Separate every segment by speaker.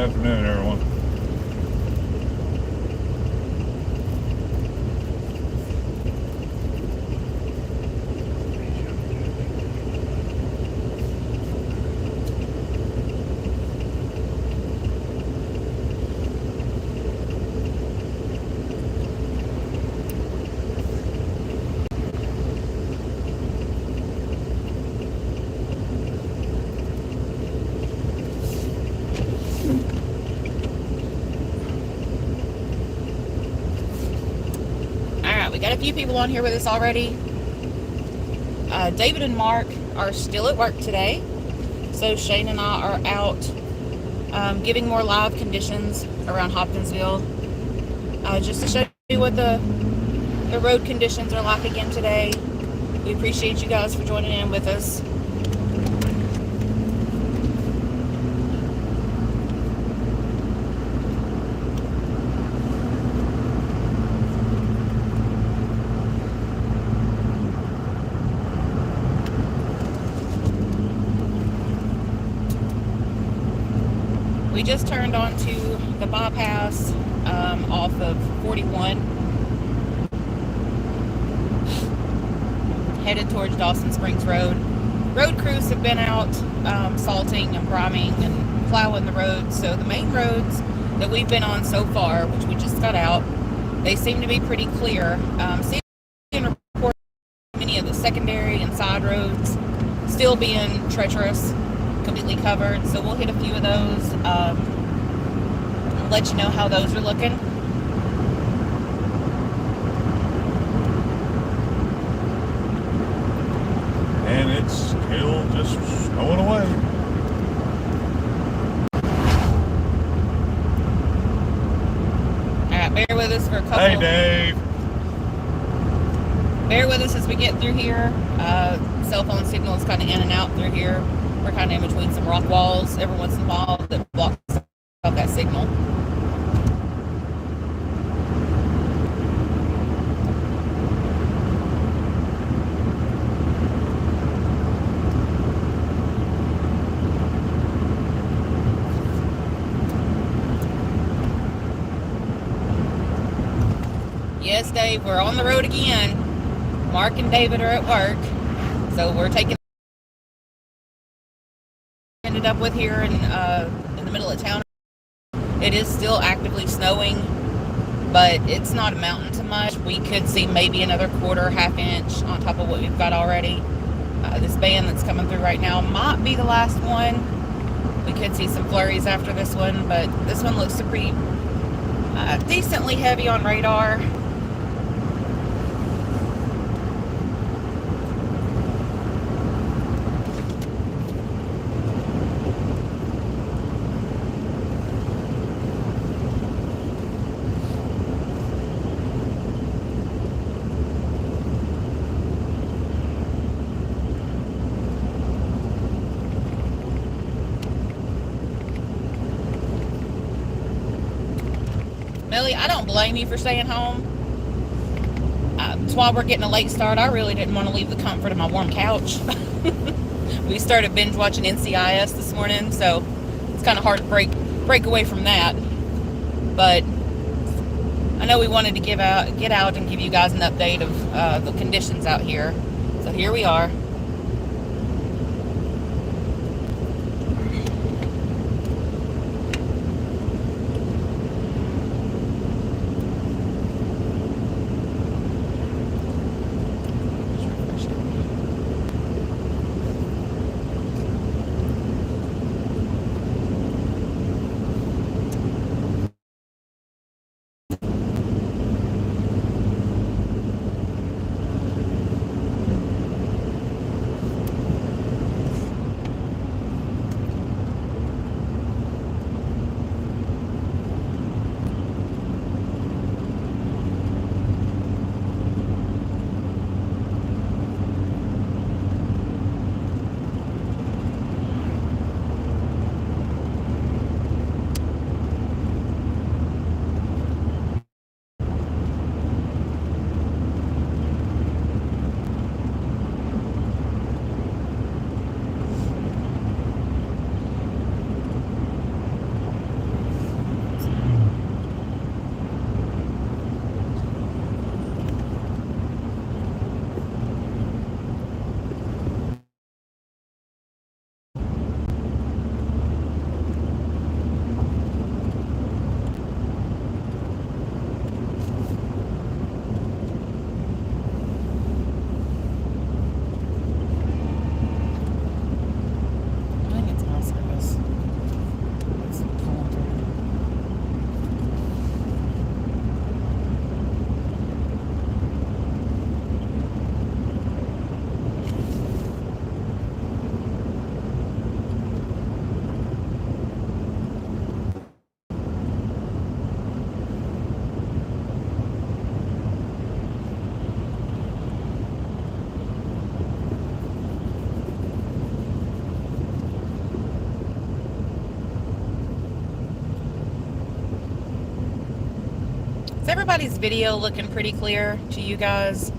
Speaker 1: Afternoon, everyone.
Speaker 2: We got a few people on here with us already. David and Mark are still at work today, so Shane and I are out giving more live conditions around Hopkinsville, just to show you what the road conditions are like again today. We appreciate you guys for joining in with us. We just turned onto the bypass off of 41, headed towards Dawson Springs Road. Road crews have been out salting and priming and plowing the roads. So the main roads that we've been on so far, which we just got out, they seem to be pretty clear. Seeing reports many of the secondary and side roads still being treacherous, completely covered, so we'll hit a few of those, let you know how those are looking.
Speaker 1: And it's still just snowing away.
Speaker 2: Alright, bear with us for a couple.
Speaker 1: Hey, Dave.
Speaker 2: Bear with us as we get through here. Cell phone signal is kind of in and out through here. We're kind of in between some rock walls every once in a while that blocks out that signal. Yes, Dave, we're on the road again. Mark and David are at work, so we're taking ended up with here in the middle of town. It is still actively snowing, but it's not amounting to much. We could see maybe another quarter, half inch on top of what we've got already. This band that's coming through right now might be the last one. We could see some flurries after this one, but this one looks pretty decently heavy on radar. Millie, I don't blame you for staying home. That's why we're getting a late start. I really didn't want to leave the comfort of my warm couch. We started binge watching NCIS this morning, so it's kind of hard to break away from that. But I know we wanted to get out and give you guys an update of the conditions out here. So here we are. Is everybody's video looking pretty clear to you guys?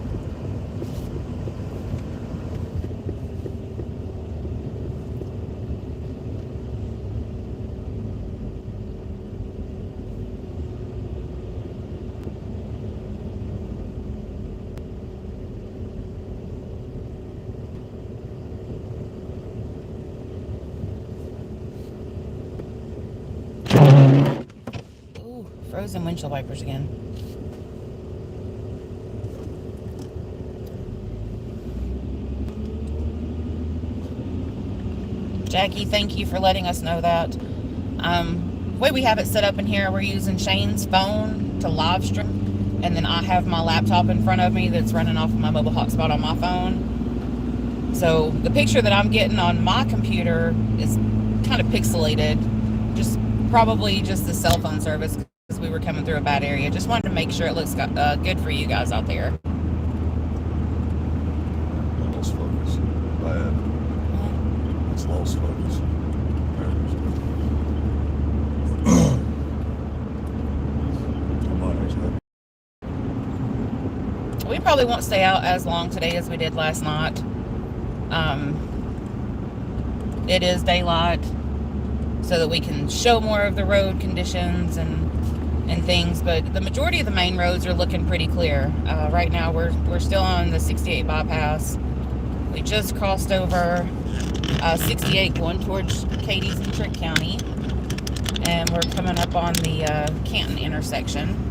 Speaker 2: Ooh, frozen windshield wipers again. Jackie, thank you for letting us know that. The way we have it set up in here, we're using Shane's phone to live stream, and then I have my laptop in front of me that's running off of my mobile hotspot on my phone. So the picture that I'm getting on my computer is kind of pixelated, probably just the cell phone service because we were coming through a bad area. Just wanted to make sure it looks good for you guys out there.
Speaker 1: Lost focus. Bad. It's lost focus.
Speaker 2: We probably won't stay out as long today as we did last night. It is daylight, so that we can show more of the road conditions and things, but the majority of the main roads are looking pretty clear. Right now we're still on the 68 bypass. We just crossed over 68 going towards Cadiz and Trick County, and we're coming up on the Canton intersection.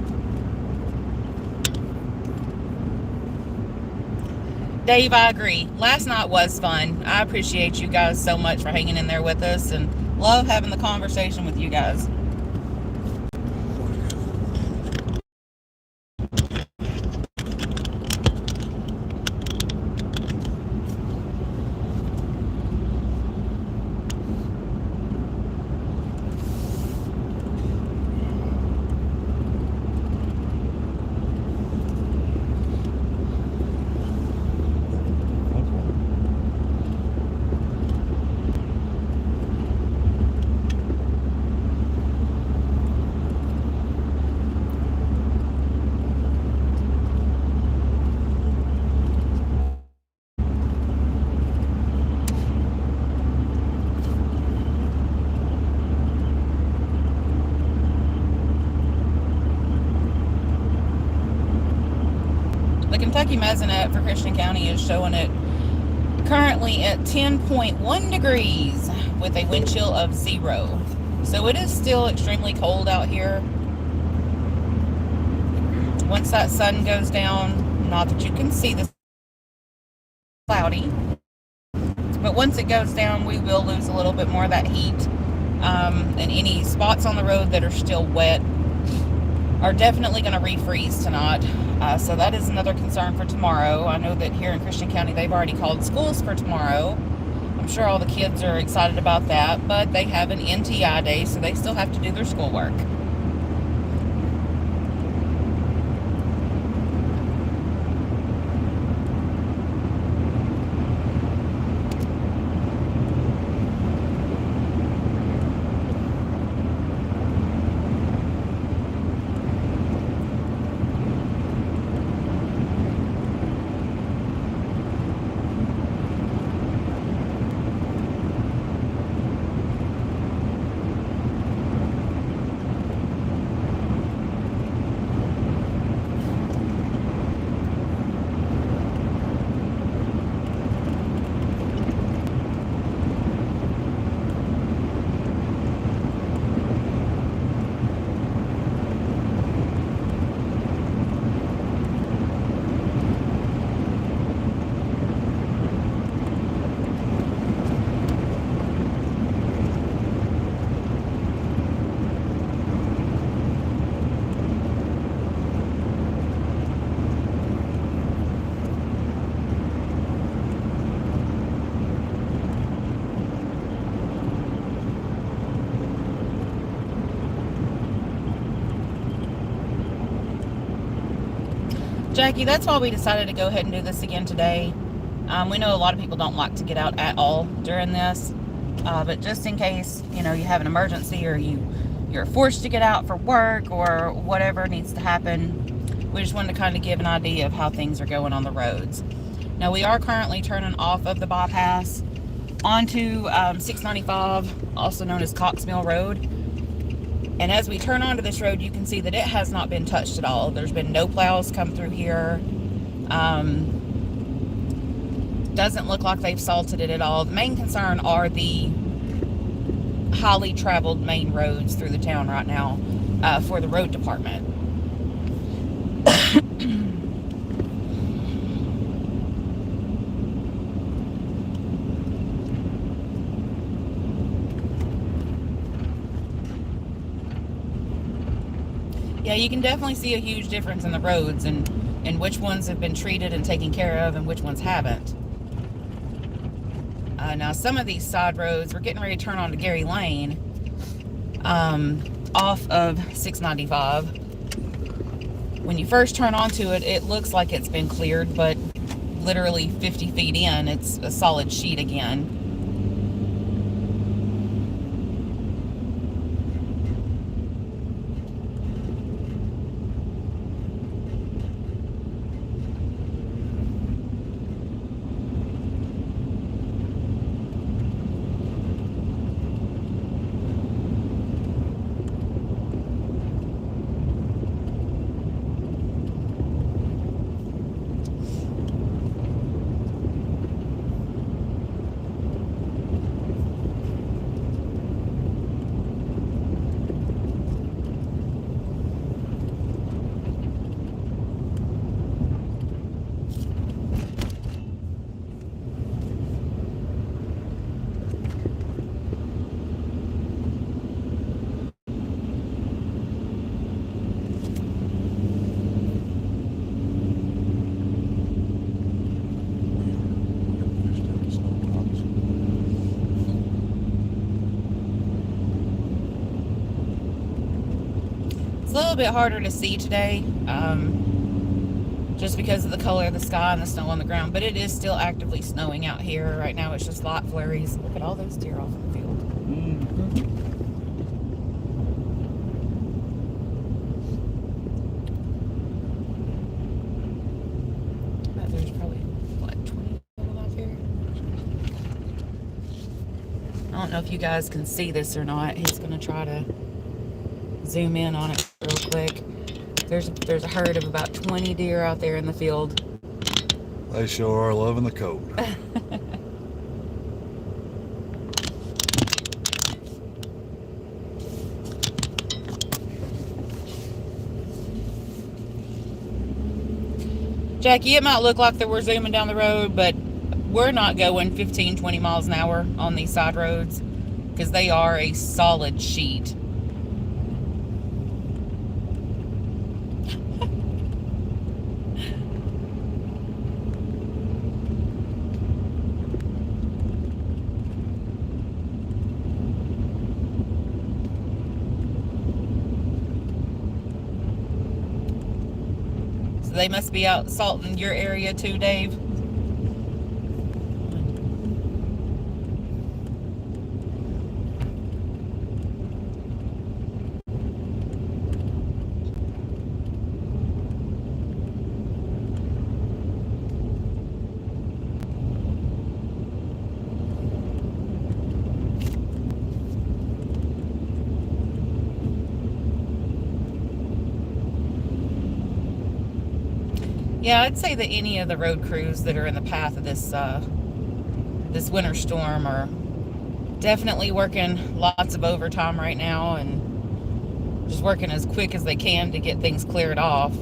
Speaker 2: Dave, I agree. Last night was fun. I appreciate you guys so much for hanging in there with us, and love having the conversation with you guys. Kentucky Mesonet for Christian County is showing it currently at 10.1 degrees with a wind chill of 0. So it is still extremely cold out here. Once that sun goes down, not that you can see this cloudy, but once it goes down, we will lose a little bit more of that heat. And any spots on the road that are still wet are definitely going to refreeze tonight. So that is another concern for tomorrow. I know that here in Christian County, they've already called schools for tomorrow. I'm sure all the kids are excited about that, but they have an NTI day, so they still have to do their schoolwork. Jackie, that's why we decided to go ahead and do this again today. We know a lot of people don't like to get out at all during this, but just in case, you know, you have an emergency or you you're forced to get out for work or whatever needs to happen. We just wanted to kind of give an idea of how things are going on the roads. Now we are currently turning off of the bypass onto 695, also known as Cox Mill Road. And as we turn onto this road, you can see that it has not been touched at all. There's been no plows come through here. Doesn't look like they've salted it at all. The main concern are the highly traveled main roads through the town right now for the road department. Yeah, you can definitely see a huge difference in the roads and which ones have been treated and taken care of and which ones haven't. Now, some of these side roads, we're getting ready to turn onto Gary Lane off of 695. When you first turn onto it, it looks like it's been cleared, but literally 50 feet in, it's a solid sheet again. It's a little bit harder to see today, just because of the color of the sky and the snow on the ground, but it is still actively snowing out here. Right now it's just light flurries. Look at all those deer off in the field. There's probably, what, 20 people out here? I don't know if you guys can see this or not. He's going to try to zoom in on it real quick. There's a herd of about 20 deer out there in the field.
Speaker 1: They sure are loving the cold.
Speaker 2: Jackie, it might look like that we're zooming down the road, but we're not going 15, 20 miles an hour on these side roads because they are a solid sheet. They must be out salting your area too, Dave. Yeah, I'd say that any of the road crews that are in the path of this this winter storm are definitely working lots of overtime right now and just working as quick as they can to get things cleared off.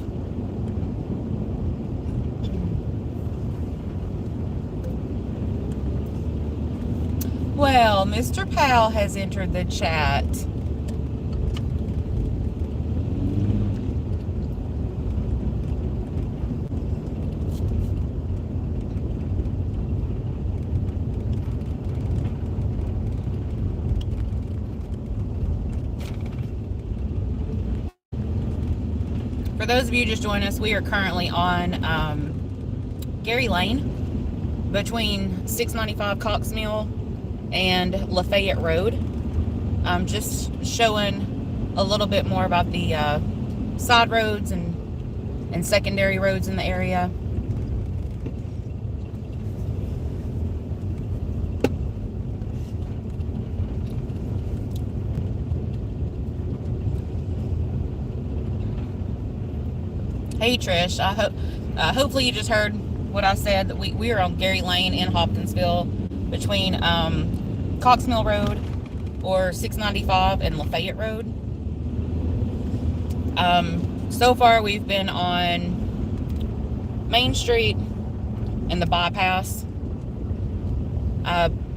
Speaker 2: Well, Mr. Powell has entered the chat. For those of you just joining us, we are currently on Gary Lane between 695 Cox Mill and Lafayette Road. Just showing a little bit more about the side roads and secondary roads in the area. Hey Trish, I hope hopefully you just heard what I said, that we are on Gary Lane in Hopkinsville between Cox Mill Road or 695 and Lafayette Road. So far we've been on Main Street and the bypass.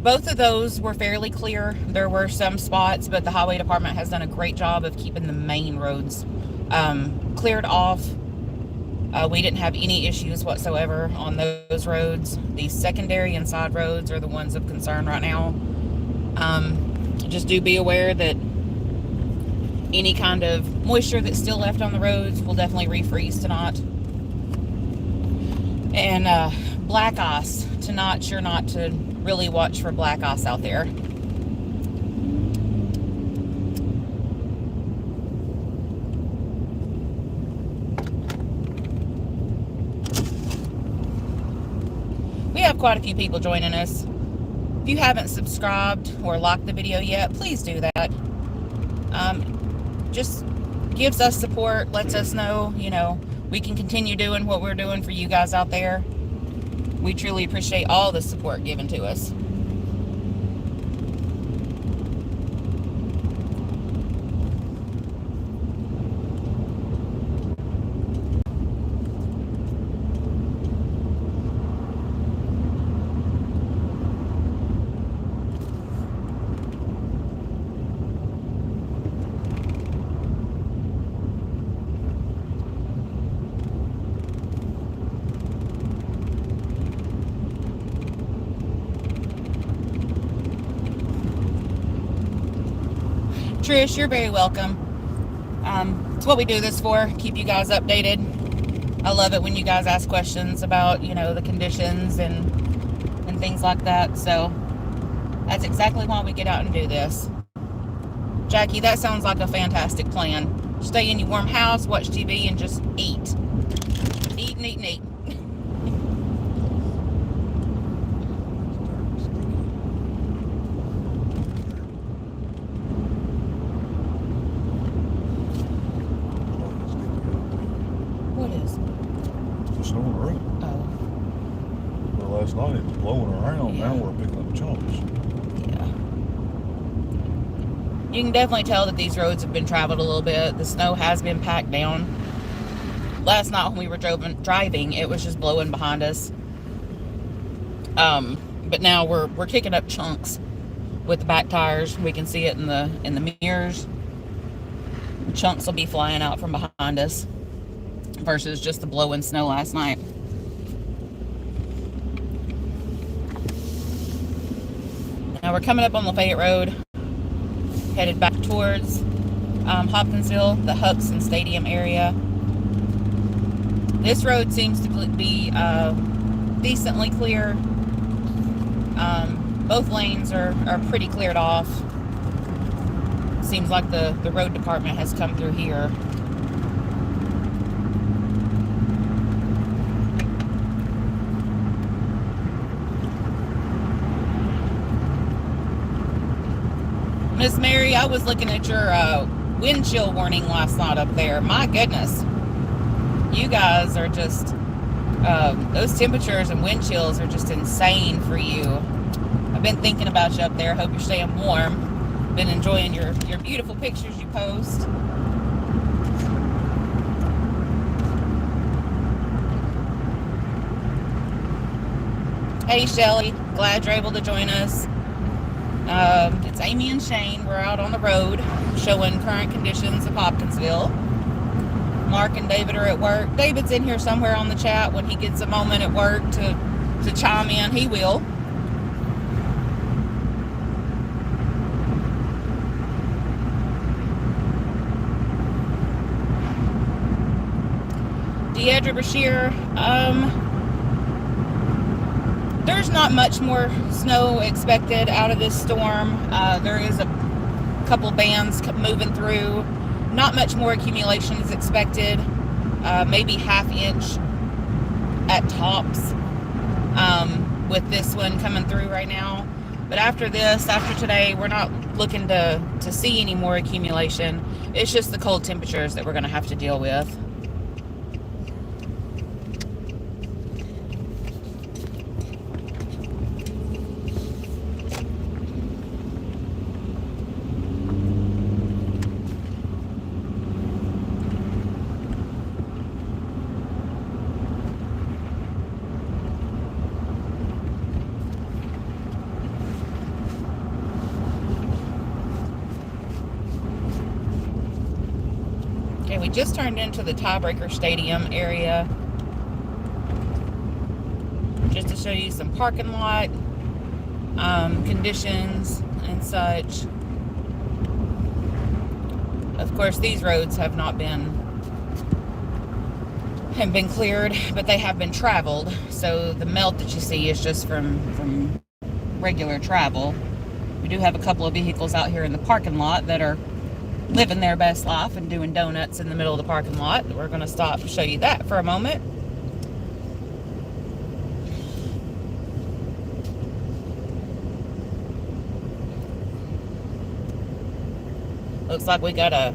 Speaker 2: Both of those were fairly clear. There were some spots, but the highway department has done a great job of keeping the main roads cleared off. We didn't have any issues whatsoever on those roads. The secondary and side roads are the ones of concern right now. Just do be aware that any kind of moisture that's still left on the roads will definitely refreeze tonight. And black ice tonight, sure not to really watch for black ice out there. We have quite a few people joining us. If you haven't subscribed or liked the video yet, please do that. Just gives us support, lets us know, you know, we can continue doing what we're doing for you guys out there. We truly appreciate all the support given to us. Trish, you're very welcome. It's what we do this for, keep you guys updated. I love it when you guys ask questions about, you know, the conditions and things like that. So that's exactly why we get out and do this. Jackie, that sounds like a fantastic plan. Stay in your warm house, watch TV, and just eat. Eat and eat and eat.
Speaker 1: Last night it was blowing around. Yeah. Now we're picking up chunks.
Speaker 2: Yeah. You can definitely tell that these roads have been traveled a little bit. The snow has been packed down. Last night when we were driving, it was just blowing behind us. But now we're kicking up chunks with the back tires. We can see it in the mirrors. Chunks will be flying out from behind us versus just the blowing snow last night. Now we're coming up on Lafayette Road, headed back towards Hopkinsville, the Huxon Stadium area. This road seems to be decently clear. Both lanes are pretty cleared off. Seems like the road department has come through here. Miss Mary, I was looking at your wind chill warning last night up there. My goodness. You guys are just, those temperatures and wind chills are just insane for you. I've been thinking about you up there. Hope you're staying warm. Been enjoying your beautiful pictures you post. Hey Shelly, glad you're able to join us. It's Amy and Shane. We're out on the road showing current conditions of Hopkinsville. Mark and David are at work. David's in here somewhere on the chat. When he gets a moment at work to chime in, he will. Deidre Bashir, there's not much more snow expected out of this storm. There is a couple bands moving through. Not much more accumulation is expected. Maybe ½ inch at tops with this one coming through right now. But after this, after today, we're not looking to see any more accumulation. It's just the cold temperatures that we're going to have to deal with. Okay, we just turned into the Tiebreaker Stadium area. Just to show you some parking lot conditions and such. Of course, these roads have not been cleared, but they have been traveled. So the melt that you see is just from regular travel. We do have a couple of vehicles out here in the parking lot that are living their best life and doing donuts in the middle of the parking lot. We're going to stop and show you that for a moment. Looks like we got a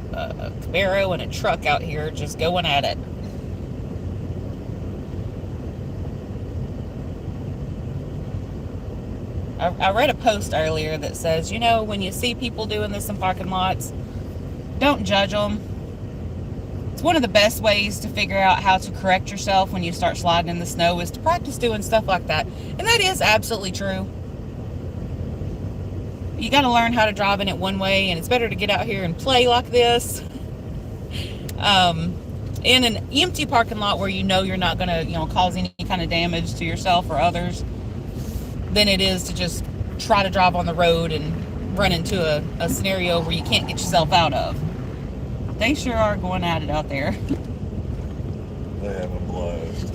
Speaker 2: Camaro and a truck out here just going at it. I read a post earlier that says, you know, when you see people doing this in parking lots, don't judge them. It's one of the best ways to figure out how to correct yourself when you start sliding in the snow is to practice doing stuff like that. And that is absolutely true. You got to learn how to drive in it one way, and it's better to get out here and play like this in an empty parking lot where you know you're not going to, cause any kind of damage to yourself or others than it is to just try to drive on the road and run into a scenario where you can't get yourself out of. They sure are going at it out there.
Speaker 1: They have a blast.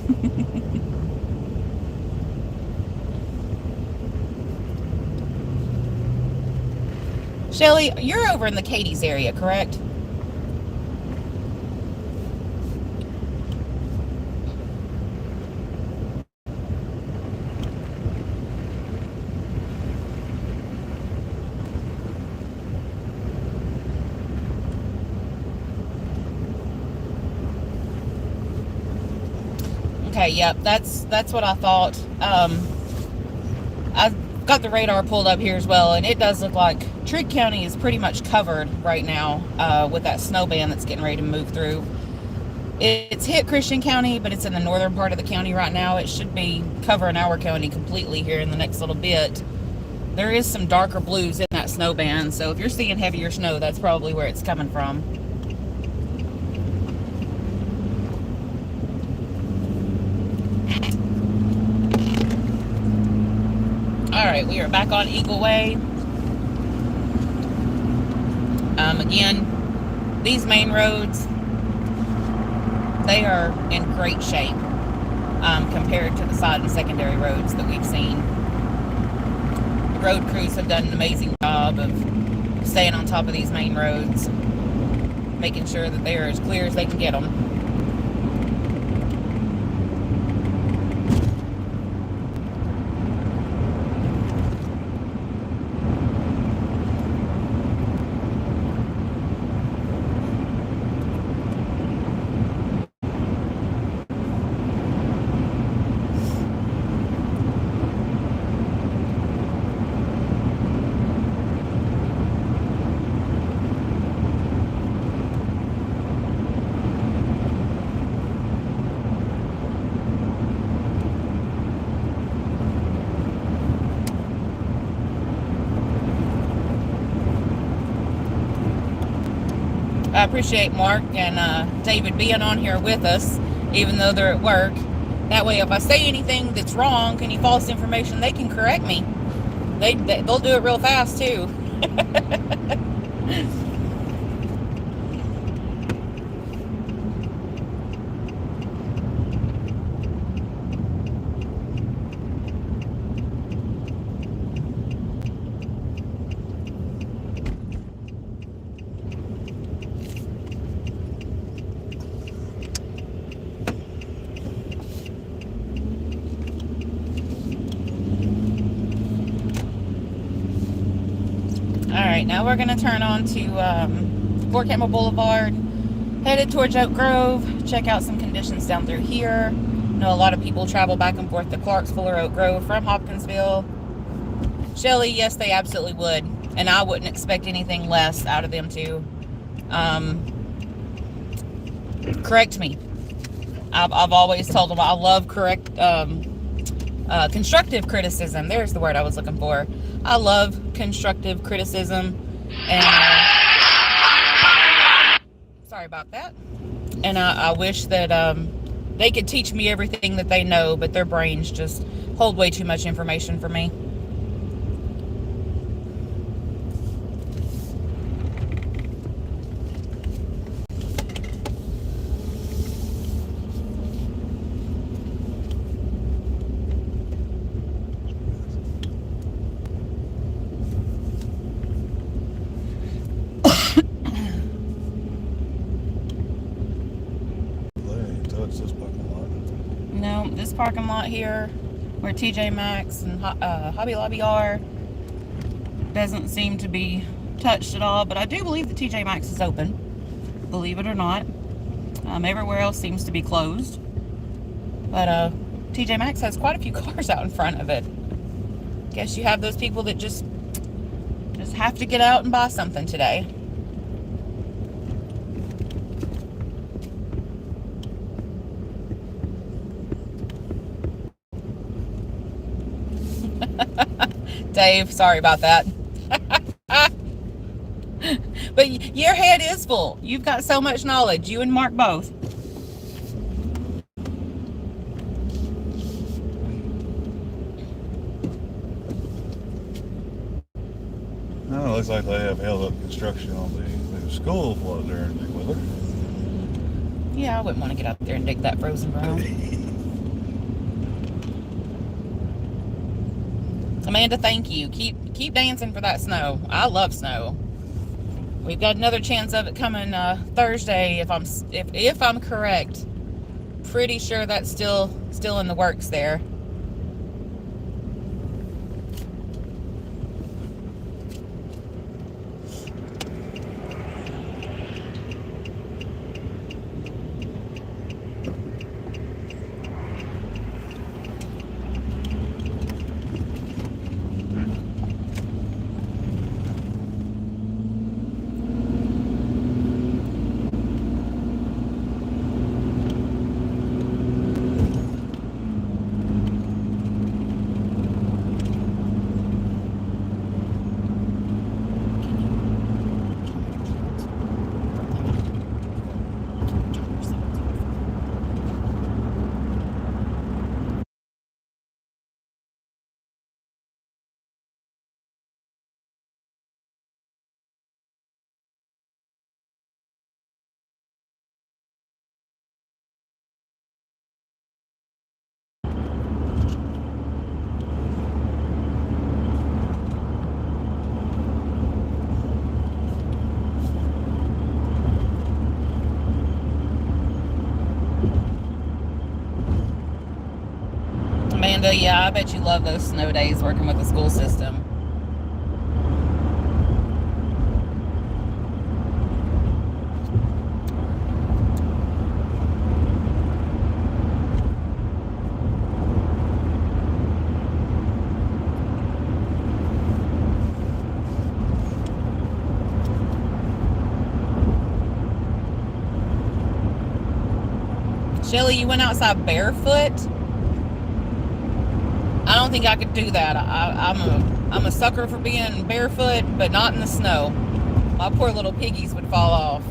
Speaker 2: Shelly, you're over in the Katie's area, correct? Okay, yep, that's what I thought. I've got the radar pulled up here as well, and it does look like Trigg County is pretty much covered right now with that snow band that's getting ready to move through. It's hit Christian County, but it's in the northern part of the county right now. It should be covering our county completely here in the next little bit. There is some darker blues in that snow band, so if you're seeing heavier snow, that's probably where it's coming from. Alright, we are back on Eagle Way. Again, these main roads, they are in great shape compared to the side and secondary roads that we've seen. The road crews have done an amazing job of staying on top of these main roads, making sure that they are as clear as they can get them. I appreciate Mark and David being on here with us, even though they're at work. That way, if I say anything that's wrong, any false information, they can correct me. They'll do it real fast, too. Alright, now we're going to turn on to Fort Campbell Boulevard, headed towards Oak Grove, check out some conditions down through here. I know a lot of people travel back and forth to Clarksville or Oak Grove from Hopkinsville. Shelly, yes, they absolutely would. And I wouldn't expect anything less out of them too. Correct me. I've always told them I love constructive criticism. There's the word I was looking for. I love constructive criticism. And sorry about that. And I wish that they could teach me everything that they know, but their brains just hold way too much information for me. No, this parking lot here, where TJ Maxx and Hobby Lobby are, doesn't seem to be touched at all. But I do believe that TJ Maxx is open, believe it or not. Everywhere else seems to be closed. But TJ Maxx has quite a few cars out in front of it. Guess you have those people that just have to get out and buy something today. Dave, sorry about that. But your head is full. You've got so much knowledge. You and Mark both.
Speaker 1: No, it looks like they have held up construction on the new school flood there in big weather.
Speaker 2: Yeah, I wouldn't want to get out there and dig that frozen ground. Amanda, thank you. Keep dancing for that snow. I love snow. We've got another chance of it coming Thursday, if I'm correct. Pretty sure that's still in the works there. Amanda, yeah, I bet you love those snow days working with the school system. Shelly, you went outside barefoot? I don't think I could do that. I'm a sucker for being barefoot, but not in the snow. My poor little piggies would fall off.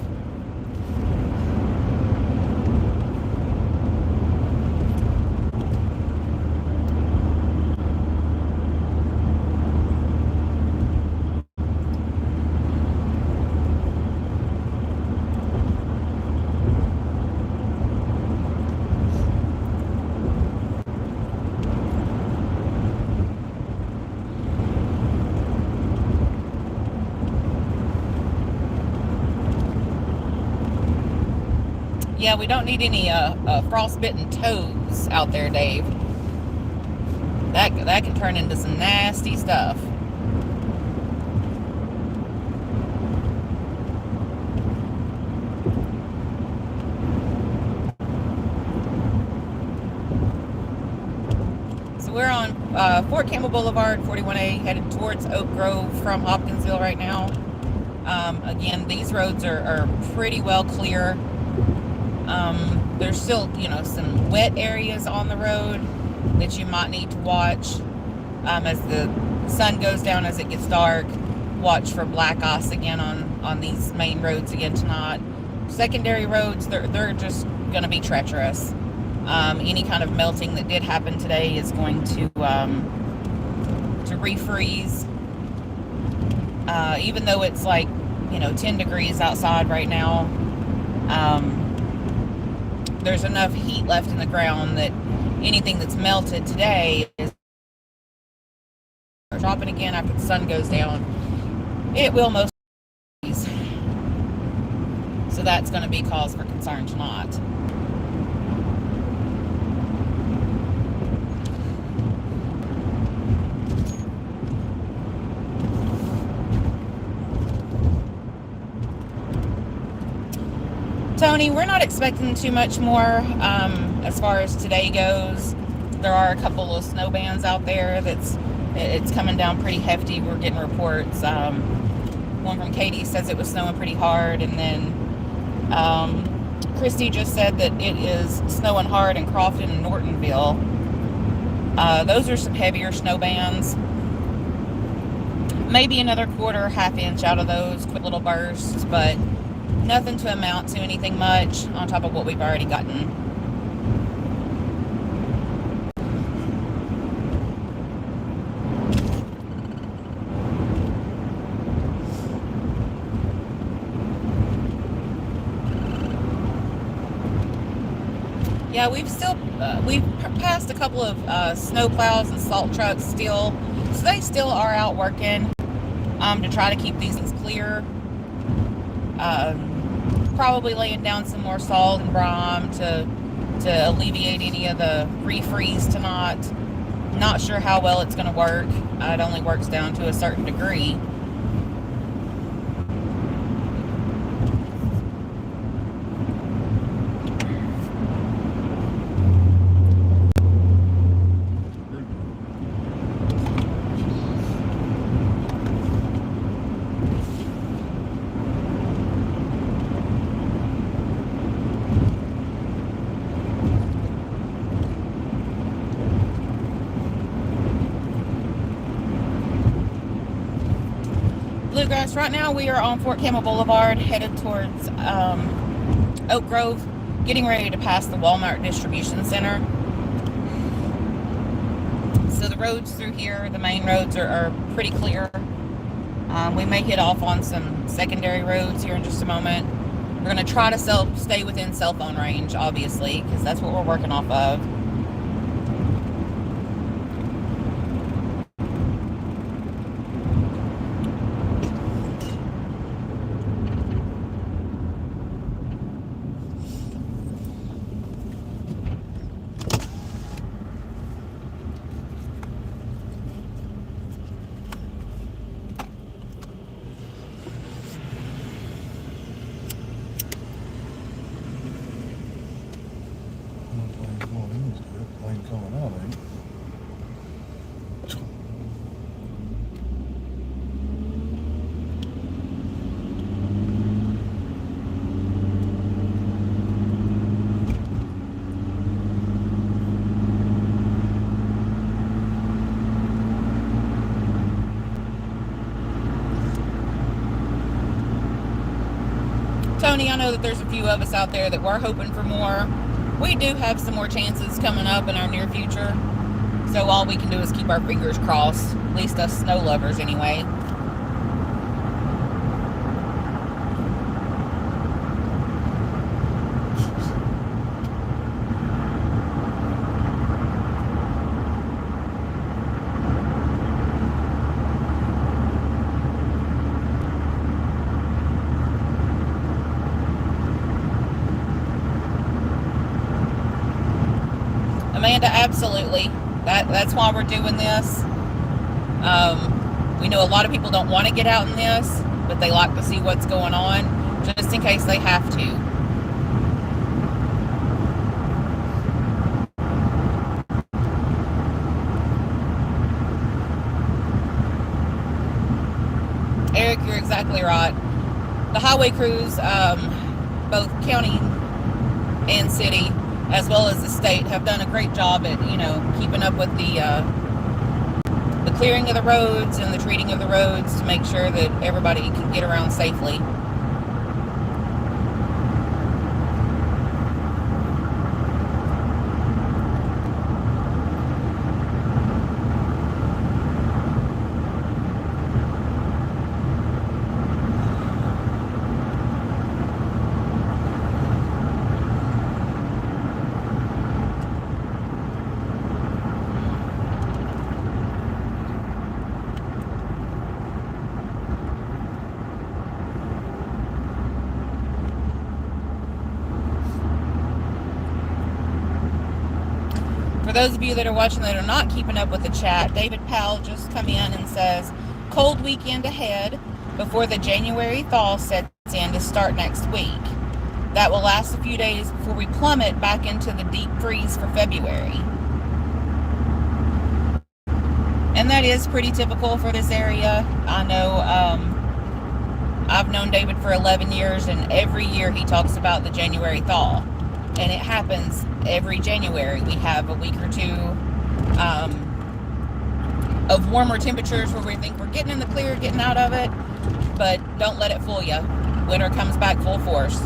Speaker 2: Yeah, we don't need any frostbitten toes out there, Dave. That can turn into some nasty stuff. Fort Campbell Boulevard, 41A, headed towards Oak Grove from Hopkinsville right now. Again, these roads are pretty well clear. There's still, some wet areas on the road that you might need to watch as the sun goes down, as it gets dark. Watch for black ice again on these main roads again tonight. Secondary roads, they're just going to be treacherous. Any kind of melting that did happen today is going to refreeze. Even though it's like 10 degrees outside right now, there's enough heat left in the ground that anything that's melted today is dropping again after the sun goes down. It will most freeze. So that's going to be cause for concern tonight. Tony, we're not expecting too much more as far as today goes. There are a couple of snow bands out there it's coming down pretty hefty. We're getting reports. One from Katie says it was snowing pretty hard, and then Christy just said that it is snowing hard in Crofton and Nortonville. Those are some heavier snow bands. Maybe another quarter, half inch out of those, quick little bursts, but nothing to amount to anything much on top of what we've already gotten. Yeah, we've passed a couple of snow plows and salt trucks still, so they still are out working to try to keep these things clear. Probably laying down some more salt and brine to alleviate any of the refreeze tonight. Not sure how well it's going to work. It only works down to a certain degree. Bluegrass, right now we are on Fort Campbell Boulevard, headed towards Oak Grove, getting ready to pass the Walmart distribution center. So the roads through here, the main roads are pretty clear. We may hit off on some secondary roads here in just a moment. We're going to try to stay within cell phone range, obviously, because that's what we're working off of. Tony, I know that there's a few of us out there that were hoping for more. We do have some more chances coming up in our near future. So all we can do is keep our fingers crossed, at least us snow lovers anyway. Amanda, absolutely. That's why we're doing this. We know a lot of people don't want to get out in this, but they like to see what's going on, just in case they have to. the highway crews, both county and city, as well as the state, have done a great job at, keeping up with the clearing of the roads and the treating of the roads to make sure that everybody can get around safely. For those of you that are watching that are not keeping up with the chat, David Powell just come in and says, cold weekend ahead before the January thaw sets in to start next week. That will last a few days before we plummet back into the deep freeze for February. And that is pretty typical for this area. I know I've known David for 11 years, and every year he talks about the January thaw. And it happens every January. We have a week or two of warmer temperatures where we think we're getting in the clear, getting out of it. But don't let it fool you. Winter comes back full force.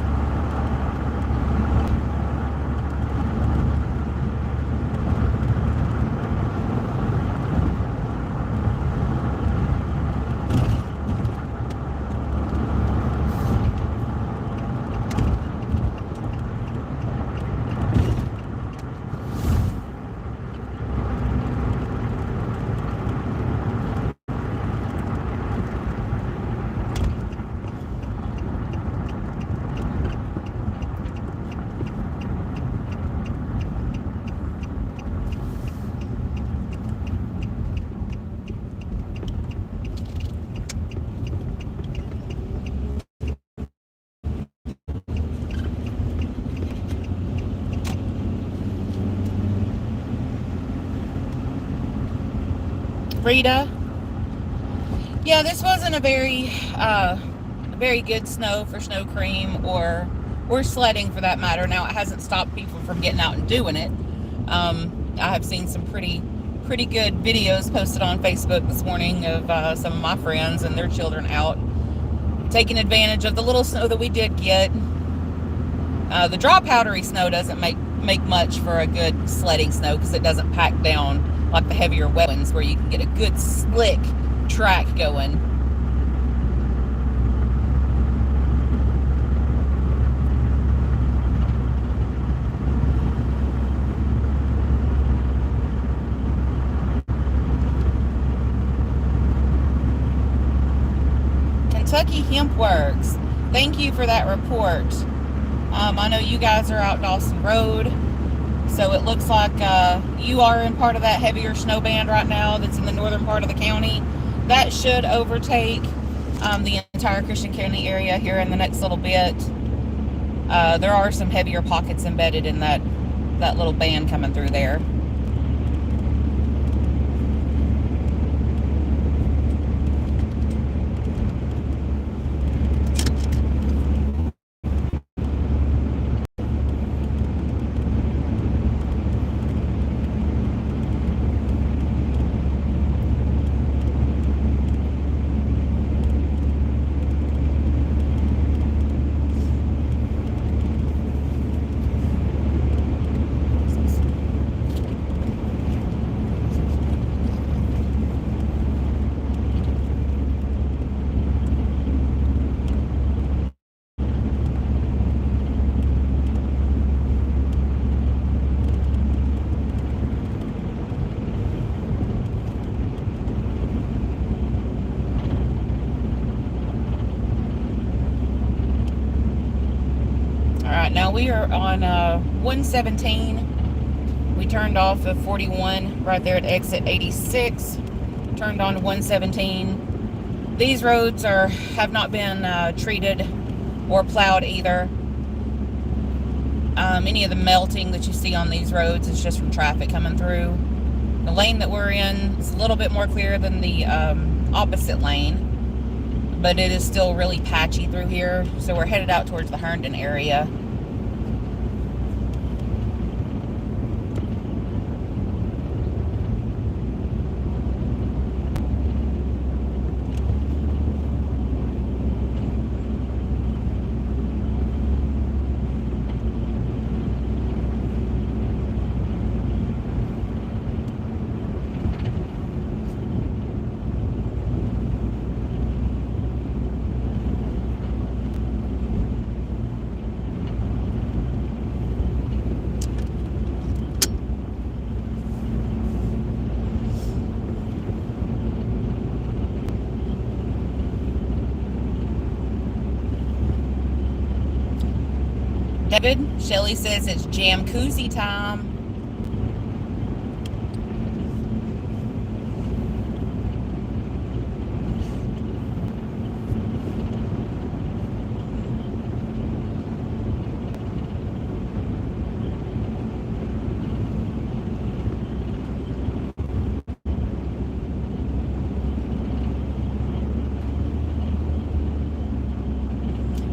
Speaker 2: Rita, yeah, this wasn't a very good snow for snow cream or sledding for that matter. Now, it hasn't stopped people from getting out and doing it. I have seen some pretty good videos posted on Facebook this morning of some of my friends and their children out taking advantage of the little snow that we did get. The dry powdery snow doesn't make much for a good sledding snow because it doesn't pack down like the heavier wet ones where you can get a good slick track going. Kentucky Hemp Works, thank you for that report. I know you guys are out Dawson Road. So it looks like you are in part of that heavier snow band right now that's in the northern part of the county. That should overtake the entire Christian County area here in the next little bit. There are some heavier pockets embedded in that little band coming through there. Now we are on 117. We turned off of 41 right there at exit 86. Turned on to 117. These roads have not been treated or plowed either. Any of the melting that you see on these roads is just from traffic coming through. The lane that we're in is a little bit more clear than the opposite lane. but it is still really patchy through here. So we're headed out towards the Herndon area. David, Shelly says it's jam koozie time.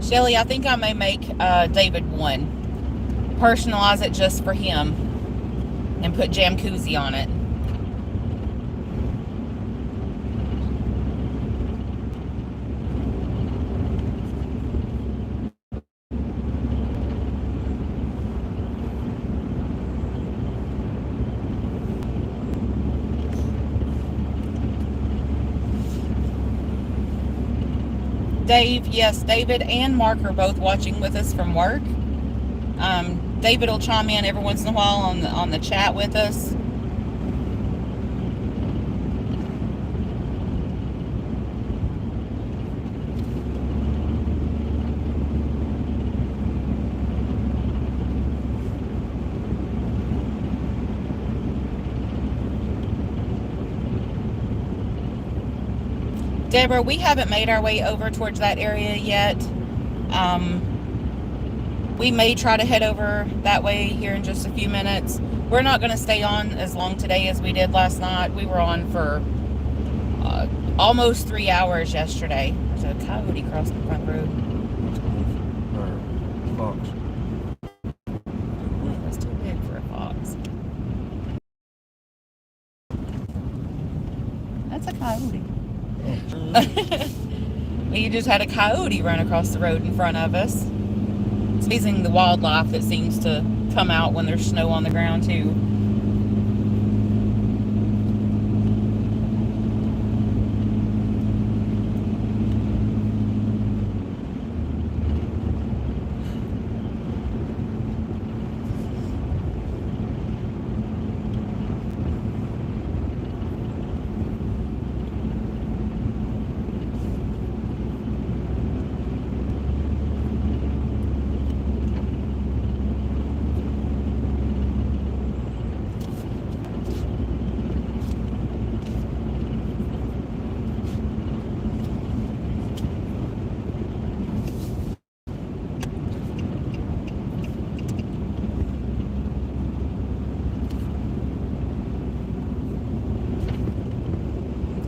Speaker 2: Shelly, I think I may make David one. Personalize it just for him and put jam koozie on it. Dave, yes, David and Mark are both watching with us from work. David will chime in every once in a while on the chat with us. Deborah, we haven't made our way over towards that area yet. We may try to head over that way here in just a few minutes. We're not going to stay on as long today as we did last night. We were on for almost 3 hours yesterday. There's a coyote crossing the front road.
Speaker 1: Or fox.
Speaker 2: That's too big for a fox. That's a coyote. We just had a coyote run across the road in front of us. It's amazing the wildlife that seems to come out when there's snow on the ground too.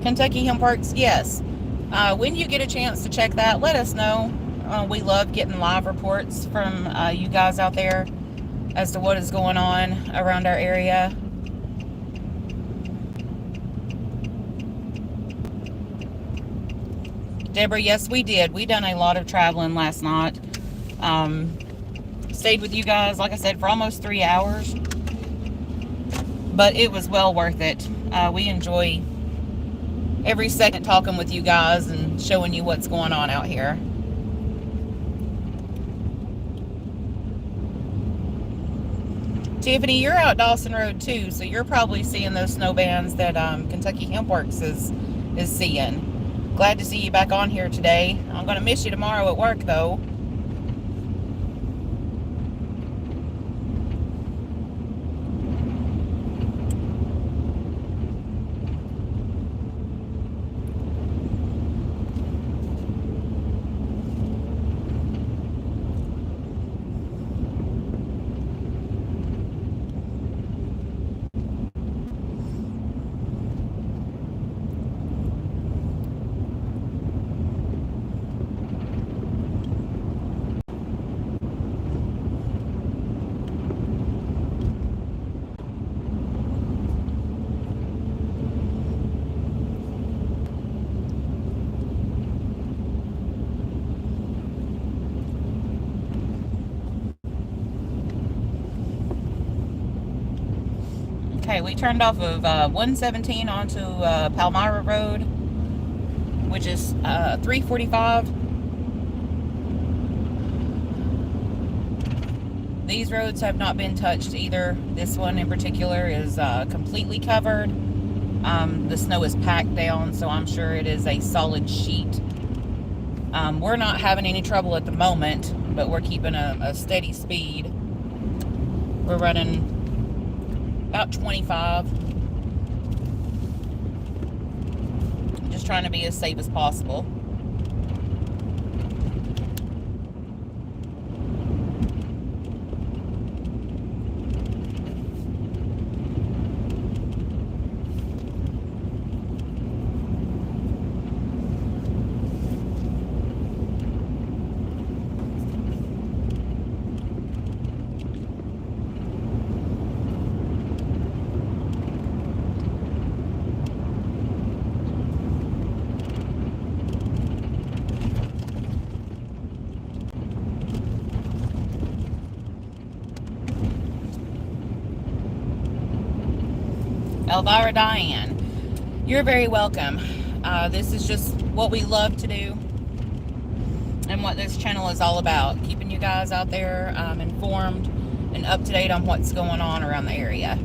Speaker 2: Kentucky Hemp Works, yes. When you get a chance to check that, let us know. We love getting live reports from you guys out there as to what is going on around our area. Deborah, yes, we did. We done a lot of traveling last night. Stayed with you guys, like I said, for almost 3 hours. But it was well worth it. We enjoy every second talking with you guys and showing you what's going on out here. Tiffany, you're out Dawson Road too, so you're probably seeing those snow bands that Kentucky Hemp Works is seeing. Glad to see you back on here today. I'm going to miss you tomorrow at work though. Okay, we turned off of 117 onto Palmyra Road, which is 345. These roads have not been touched either. This one in particular is completely covered. The snow is packed down, so I'm sure it is a solid sheet. We're not having any trouble at the moment, but we're keeping a steady speed. We're running about 25. Just trying to be as safe as possible. Elvira Diane, you're very welcome. This is just what we love to do and what this channel is all about, keeping you guys out there informed and up to date on what's going on around the area.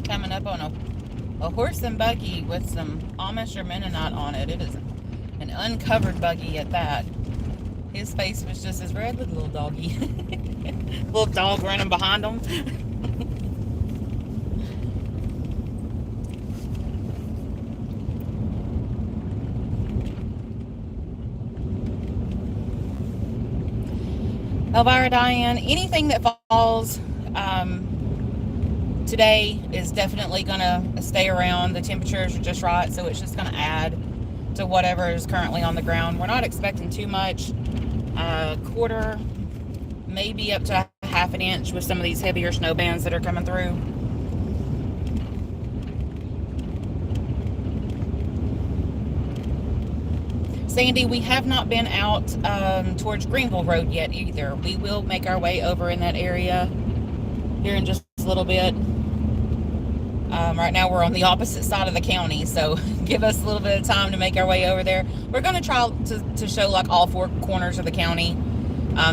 Speaker 2: Coming up on a horse and buggy with some Amish or Mennonite on it. It is an uncovered buggy at that. His face was just as red with a little doggy. Little dog running behind him. Elvira Diane, anything that falls today is definitely going to stay around. The temperatures are just right, so it's just going to add to whatever is currently on the ground. We're not expecting too much. Quarter, maybe up to half an inch with some of these heavier snow bands that are coming through. Sandy, we have not been out towards Greenville Road yet either. We will make our way over in that area here in just a little bit. Right now we're on the opposite side of the county, so give us a little bit of time to make our way over there. We're going to try to show like all four corners of the county,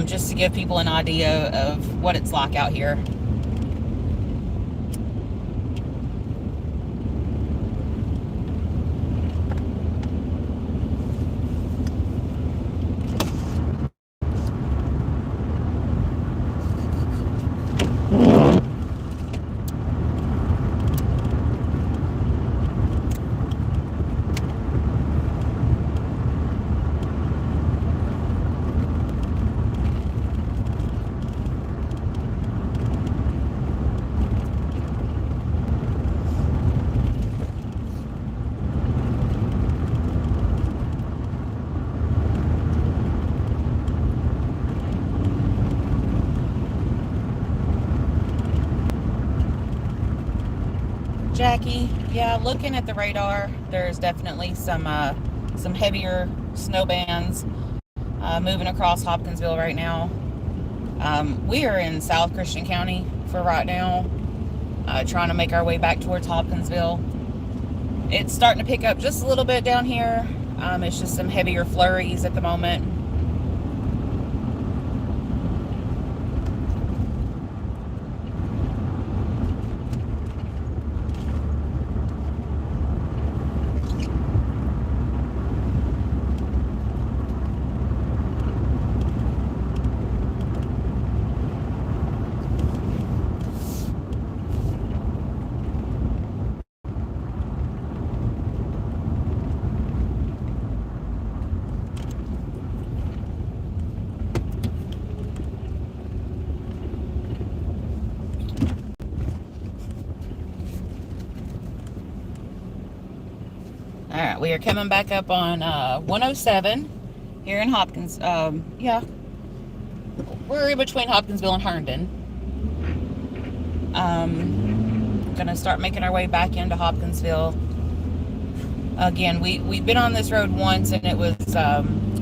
Speaker 2: just to give people an idea of what it's like out here. Jackie, yeah, looking at the radar, there's definitely some heavier snow bands moving across Hopkinsville right now. We are in South Christian County for right now, trying to make our way back towards Hopkinsville. It's starting to pick up just a little bit down here. It's just some heavier flurries at the moment. right, we are coming back up on 107 here in Hopkins. Yeah, we're in between Hopkinsville and Herndon. Gonna start making our way back into Hopkinsville. Again, we've been on this road once, and it was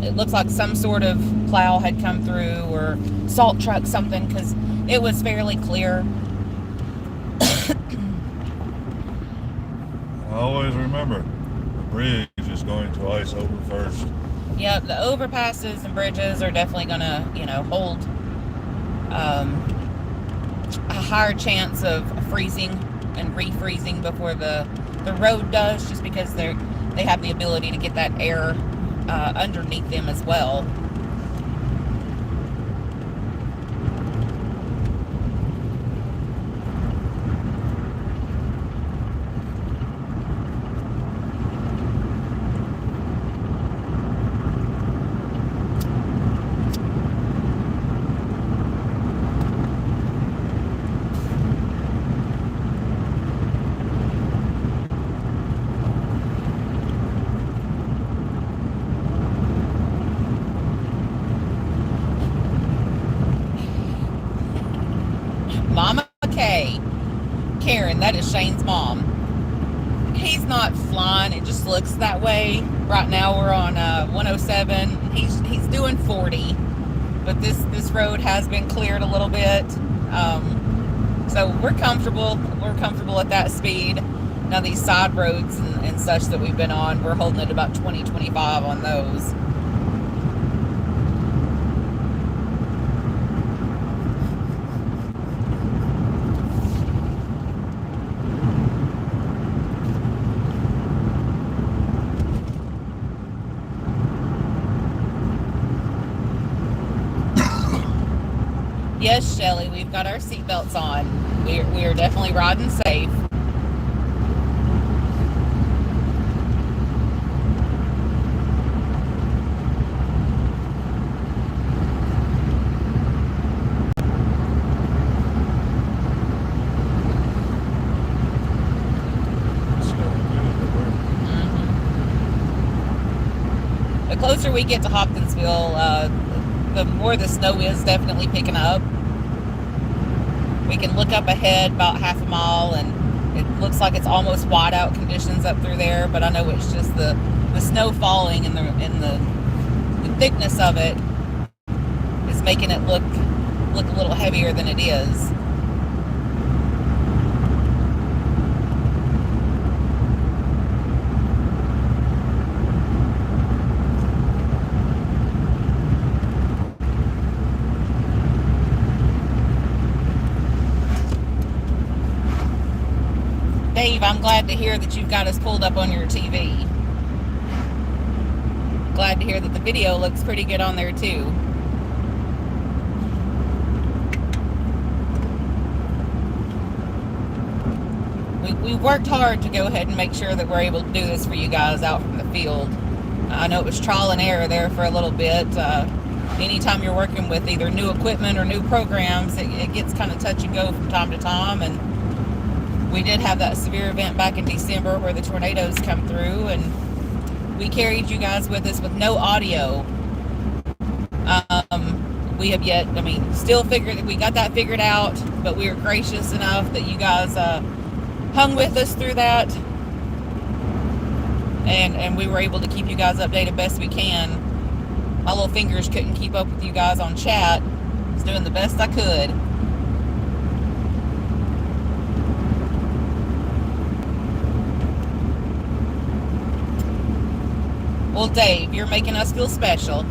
Speaker 2: it looks like some sort of plow had come through, or salt truck, something, because it was fairly clear.
Speaker 1: Always remember, the bridge is going to ice over first.
Speaker 2: Yep, the overpasses and bridges are definitely gonna, hold a higher chance of freezing and refreezing before the road does, just because they have the ability to get that air underneath them as well. Mama Kay, Karen, that is Shane's mom. He's not flying, it just looks that way. Right now we're on 107. He's doing 40, but this road has been cleared a little bit. So we're comfortable. We're comfortable at that speed. Now these side roads and such that we've been on, we're holding it about 20, 25 on those. Yes, Shelly, we've got our seatbelts on. We are definitely riding safe. The closer we get to Hopkinsville, the more the snow is definitely picking up. We can look up ahead about half a mile, and it looks like it's almost whiteout conditions up through there, but I know it's just the snow falling and the thickness of it is making it look a little heavier than it is. Dave, I'm glad to hear that you've got us pulled up on your TV. Glad to hear that the video looks pretty good on there too. We've worked hard to go ahead and make sure that we're able to do this for you guys out from the field. I know it was trial and error there for a little bit. Anytime you're working with either new equipment or new programs, it gets kind of touch and go from time to time, and we did have that severe event back in December where the tornadoes come through, and we carried you guys with us with no audio. We have yet, still figured that we got that figured out, but we were gracious enough that you guys hung with us through that, and we were able to keep you guys updated best we can. My little fingers couldn't keep up with you guys on chat. I was doing the best I could. Well, Dave, you're making us feel special.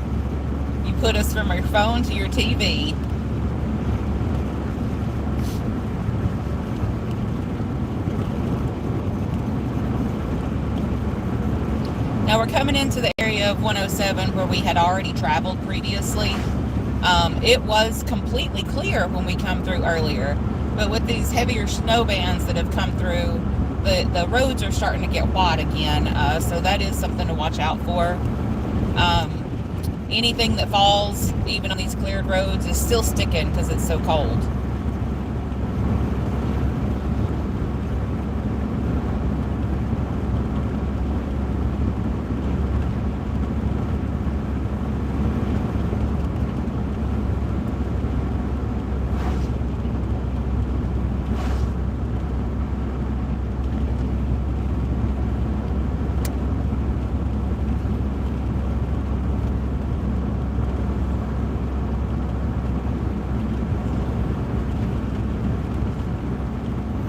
Speaker 2: You put us from your phone to your TV. Now we're coming into the area of 107 where we had already traveled previously. It was completely clear when we come through earlier, but with these heavier snow bands that have come through, the roads are starting to get wide again, so that is something to watch out for. Anything that falls, even on these cleared roads, is still sticking because it's so cold.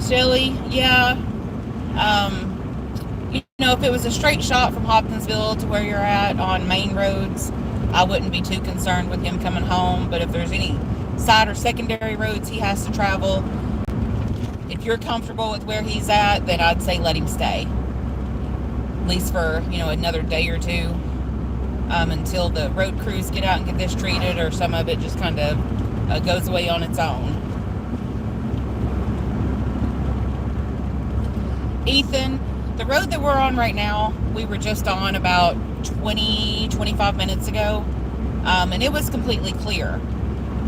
Speaker 2: Shelly, yeah. You know, if it was a straight shot from Hopkinsville to where you're at on main roads, I wouldn't be too concerned with him coming home. But if there's any side or secondary roads he has to travel, if you're comfortable with where he's at, then I'd say let him stay. At least for, you know, another day or two, until the road crews get out and get this treated, or some of it just kind of goes away on its own. Ethan, the road that we're on right now, we were just on about 25 minutes ago, and it was completely clear.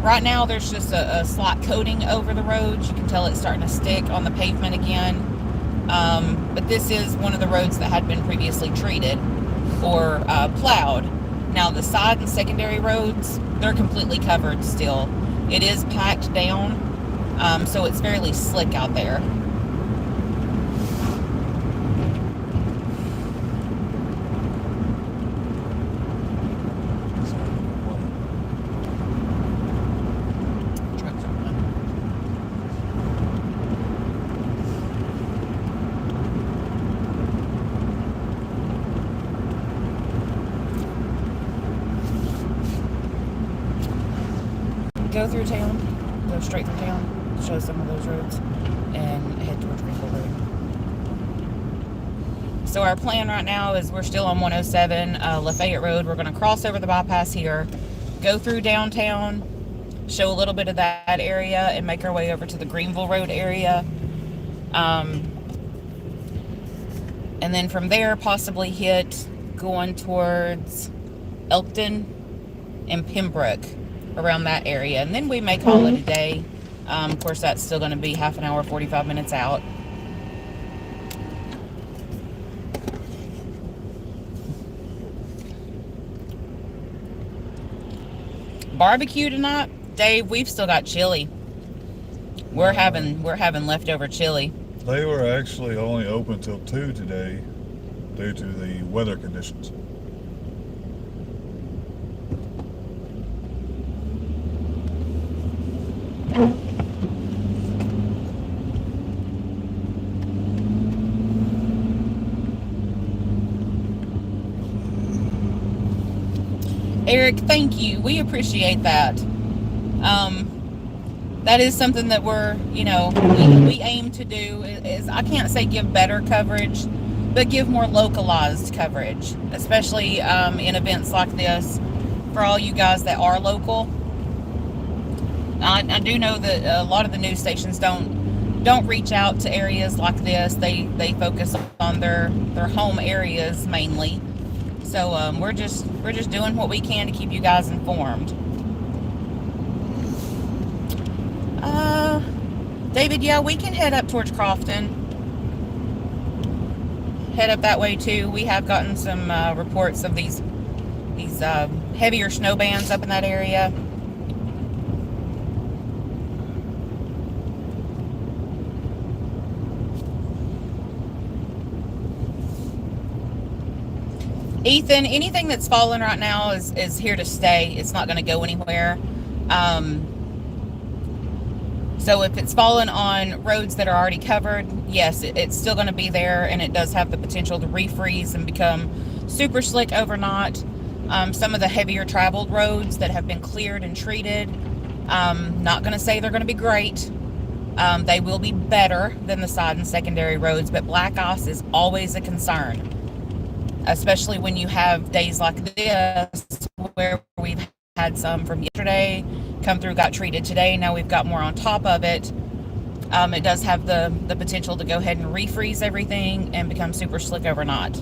Speaker 2: Right now, there's just a slight coating over the road. You can tell it's starting to stick on the pavement again. But this is one of the roads that had been previously treated or plowed. Now, the side and secondary roads, they're completely covered still. It is packed down, so it's fairly slick out there. Go through town, go straight through town, show some of those roads, and head towards Greenville Road. So our plan right now is we're still on 107 Lafayette Road. We're going to cross over the bypass here, go through downtown, show a little bit of that area, and make our way over to the Greenville Road area. And then from there, possibly hit going towards Elkton and Pembroke, around that area, and then we may call it a day. Of course, that's still going to be half an hour, 45 minutes out. Barbecue tonight, Dave. We've still got chili. We're having leftover chili.
Speaker 1: They were actually only open till 2 today due to the weather conditions.
Speaker 2: Eric, thank you. We appreciate that. That is something that we're, you know, we aim to do is, I can't say give better coverage, but give more localized coverage, especially in events like this for all you guys that are local. I do know that a lot of the news stations don't reach out to areas like this. They focus on their home areas mainly. So we're just doing what we can to keep you guys informed. David, yeah, we can head up towards Crofton. Head up that way too. We have gotten some reports of these heavier snow bands up in that area. Ethan, anything that's fallen right now is here to stay. It's not going to go anywhere. So if it's fallen on roads that are already covered, yes, it's still going to be there, and it does have the potential to refreeze and become super slick overnight. Some of the heavier traveled roads that have been cleared and treated, not going to say they're going to be great. They will be better than the side and secondary roads, but black ice is always a concern, especially when you have days like this where we've had some from yesterday come through, got treated today. Now we've got more on top of it. It does have the potential to go ahead and refreeze everything and become super slick overnight.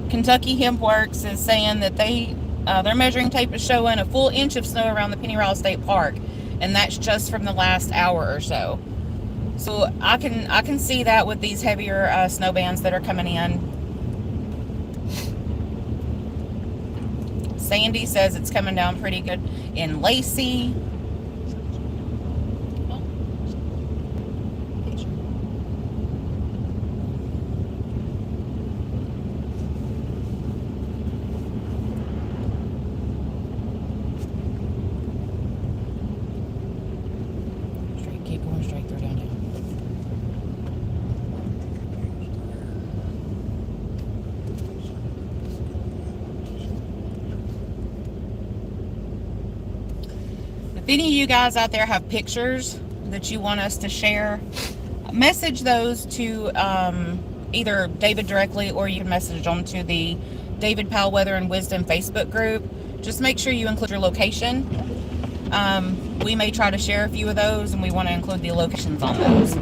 Speaker 2: Kentucky Hemp Works is saying that their measuring tape is showing a full inch of snow around the Pennyroyal State Park, and that's just from the last hour or so. So I can see that with these heavier snow bands that are coming in. Sandy says it's coming down pretty good in Lacey. Keep going straight through down. If any of you guys out there have pictures that you want us to share, message those to either David directly, or you can message them to the David Powell Weather and Wisdom Facebook group. Just make sure you include your location. We may try to share a few of those, and we want to include the locations on those.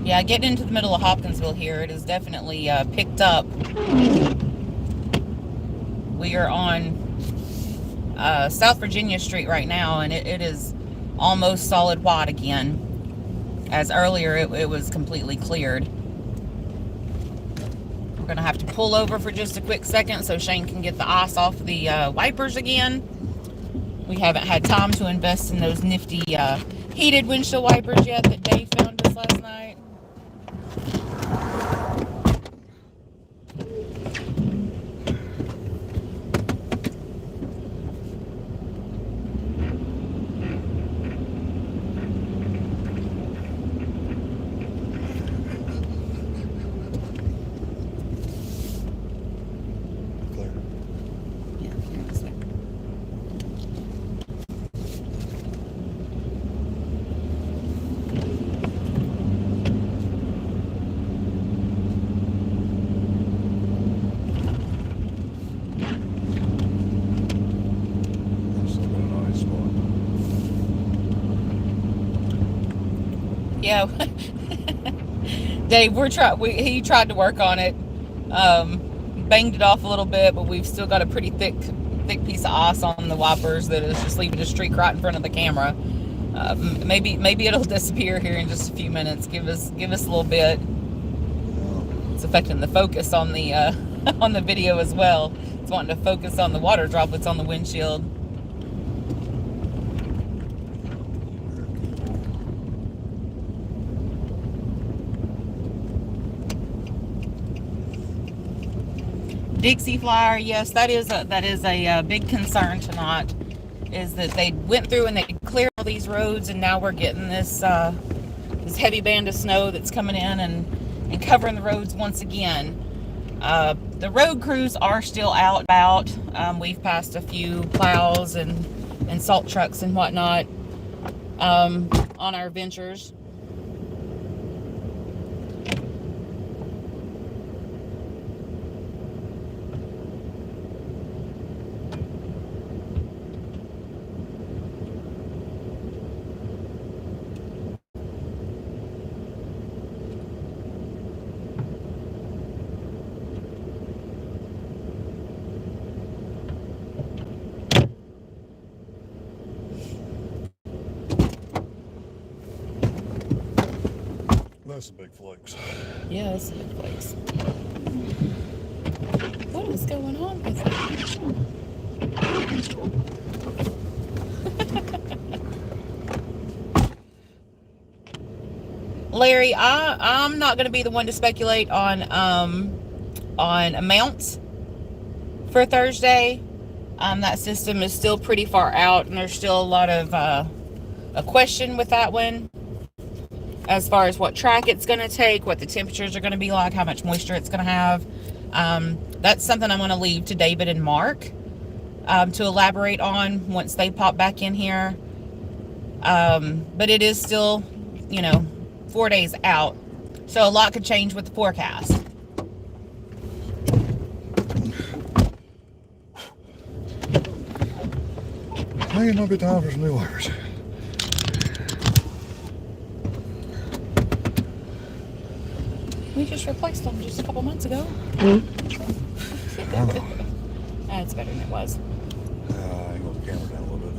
Speaker 2: Yeah, getting into the middle of Hopkinsville here, it is definitely picked up. We are on South Virginia Street right now, and it is almost solid white again. As earlier, it was completely cleared. We're going to have to pull over for just a quick second so Shane can get the ice off the wipers again. We haven't had time to invest in those nifty heated windshield wipers yet that Dave found us last night. Yeah, Dave, he tried to work on it, banged it off a little bit, but we've still got a pretty thick piece of ice on the wipers that is just leaving a streak right in front of the camera. Maybe it'll disappear here in just a few minutes. Give us a little bit. It's affecting the focus on the on the video as well. It's wanting to focus on the water droplets on the windshield. Dixie flyer, yes, that is a big concern tonight. Is that they went through and they cleared all these roads, and now we're getting this heavy band of snow that's coming in and covering the roads once again. The road crews are still out and about. We've passed a few plows and salt trucks and whatnot on our ventures.
Speaker 1: That's some big flakes.
Speaker 2: Yeah, that's some big flakes. What is going on with it? Larry, I'm not going to be the one to speculate on amounts for Thursday. That system is still pretty far out, and there's still a lot of a question with that one, as far as what track it's going to take, what the temperatures are going to be like, how much moisture it's going to have. That's something I'm going to leave to David and Mark to elaborate on once they pop back in here. But it is still, 4 days out, so a lot could change with the forecast.
Speaker 1: I think it might be time for some new wires.
Speaker 2: We just replaced them just a couple months ago.
Speaker 1: I know.
Speaker 2: That's better than it was.
Speaker 1: I angled the camera down a little bit.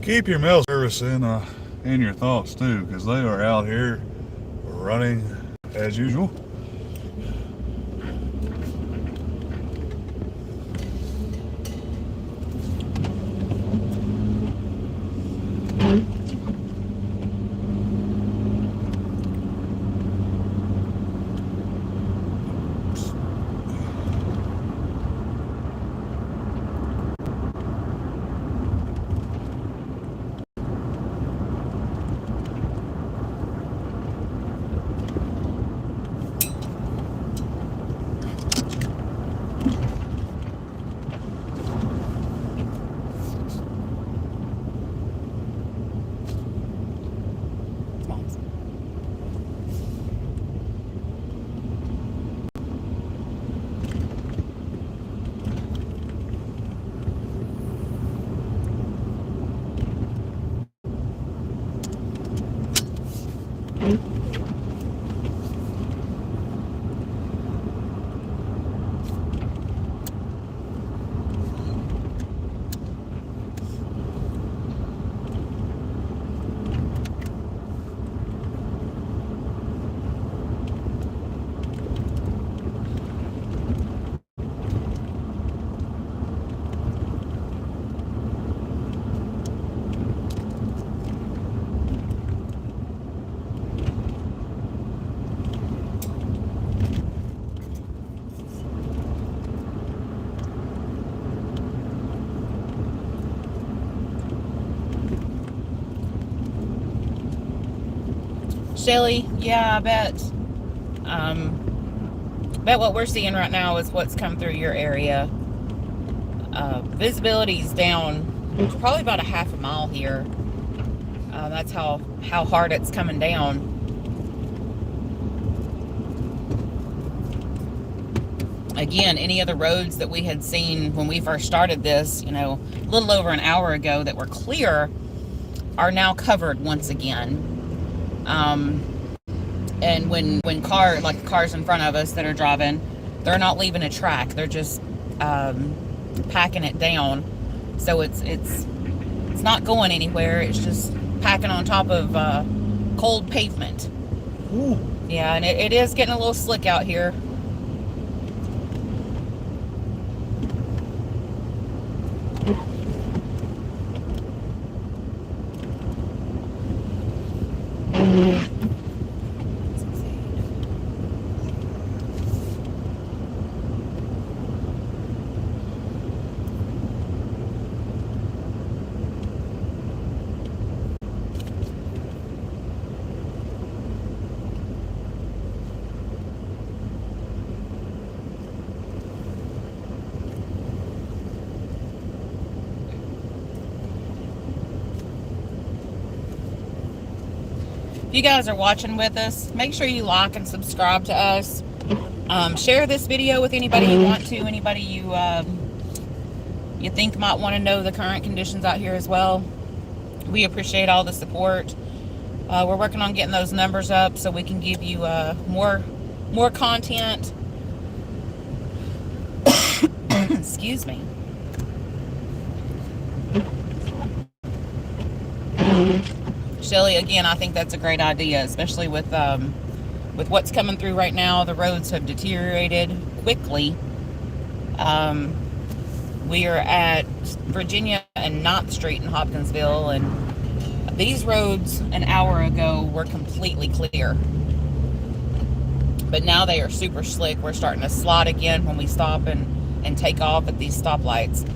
Speaker 1: keep your mail service in your thoughts too, because they are out here running as usual.
Speaker 2: Shelly, yeah, I bet. Bet what we're seeing right now is what's come through your area. Visibility's down. It's probably about a half a mile here. That's how hard it's coming down. Again, any of the roads that we had seen when we first started this, you know, a little over an hour ago that were clear are now covered once again. And when like the cars in front of us that are driving, they're not leaving a track. They're just packing it down. So it's not going anywhere. It's just packing on top of cold pavement.
Speaker 1: Ooh.
Speaker 2: Yeah, and it is getting a little slick out here. If you guys are watching with us, make sure you like and subscribe to us. Share this video with anybody you want to, anybody you think might want to know the current conditions out here as well. We appreciate all the support. We're working on getting those numbers up so we can give you more content. Excuse me. Shelly, again, I think that's a great idea, especially with what's coming through right now. The roads have deteriorated quickly. We are at Virginia and 9th Street in Hopkinsville, and these roads an hour ago were completely clear. But now they are super slick. We're starting to slide again when we stop and take off at these stoplights.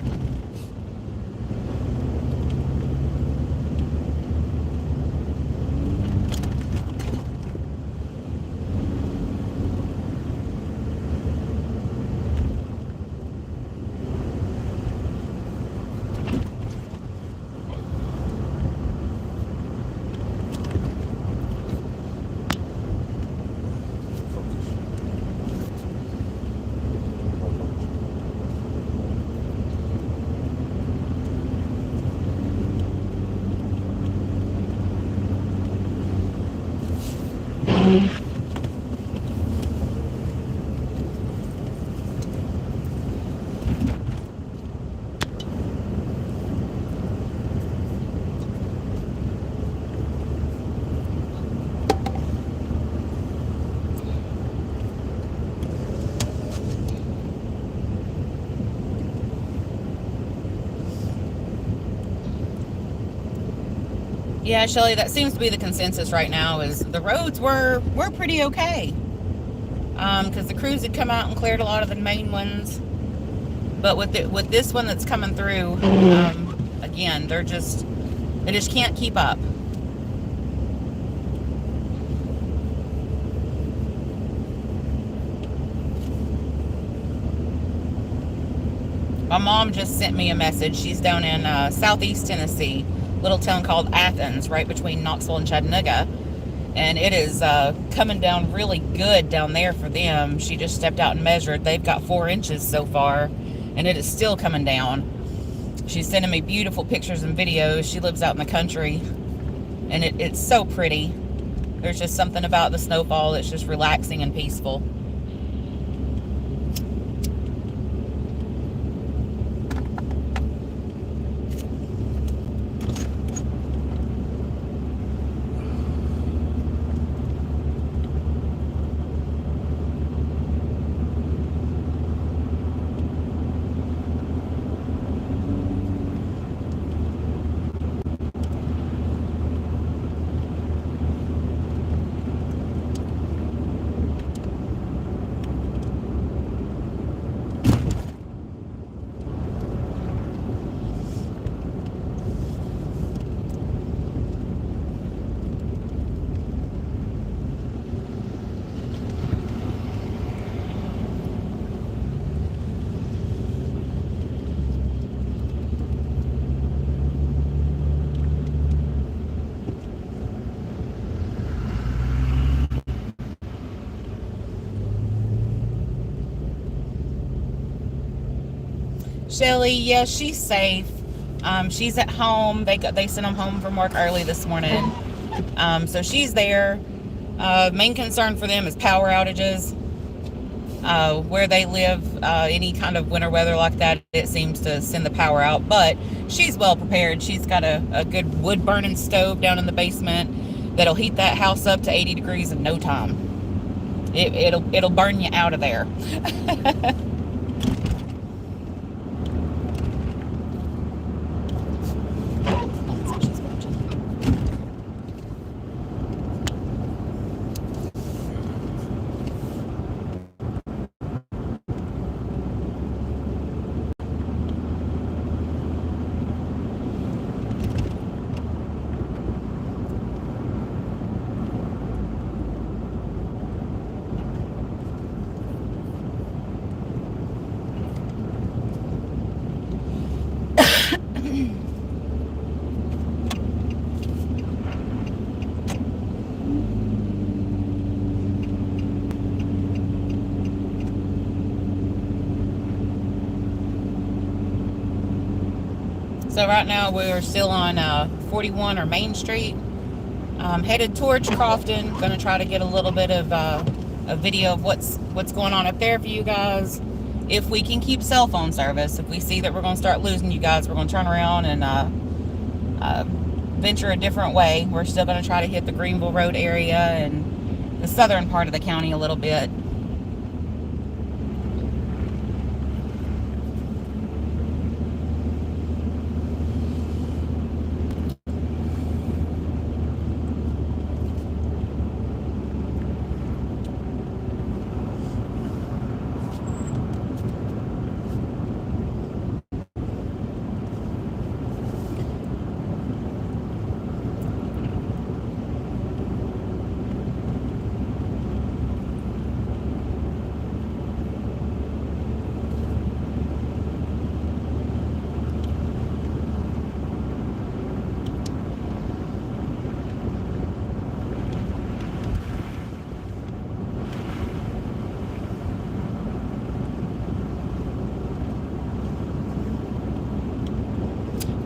Speaker 2: Yeah, Shelly, that seems to be the consensus right now. Is the roads were pretty okay, because the crews had come out and cleared a lot of the main ones. But with this one that's coming through, again, they just can't keep up. My mom just sent me a message. She's down in southeast Tennessee, little town called Athens, right between Knoxville and Chattanooga. And it is coming down really good down there for them. She just stepped out and measured. They've got 4 inches so far, and it is still coming down. She's sending me beautiful pictures and videos. She lives out in the country, and it's so pretty. There's just something about the snowfall that's just relaxing and peaceful. Shelly, yeah, she's safe. She's at home. They sent them home from work early this morning. So she's there. Main concern for them is power outages. Where they live, any kind of winter weather like that, it seems to send the power out. But she's well prepared. She's got a good wood burning stove down in the basement that'll heat that house up to 80 degrees in no time. It'll burn you out of there. So right now we're still on 41 or Main Street, headed towards Crofton. Going to try to get a little bit of a video of what's going on up there for you guys. If we can keep cell phone service, if we see that we're going to start losing you guys, we're going to turn around and venture a different way. We're still going to try to hit the Greenville Road area and the southern part of the county a little bit.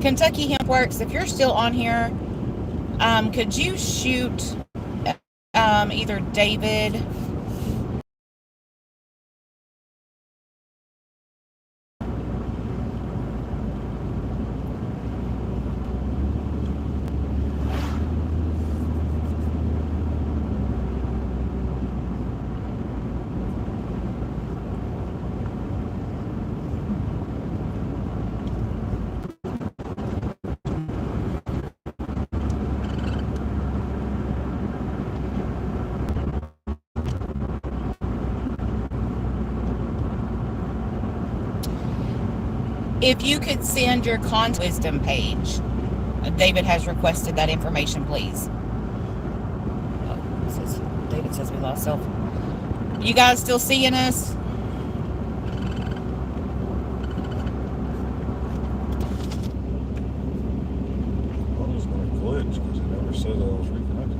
Speaker 2: Kentucky Hemp Works, if you're still on here, could you shoot either David If you could send your contact wisdom page. David has requested that information, please. Oh, David says we lost self. You guys still seeing us?
Speaker 1: I was going to glitch because it never said I was reconnected.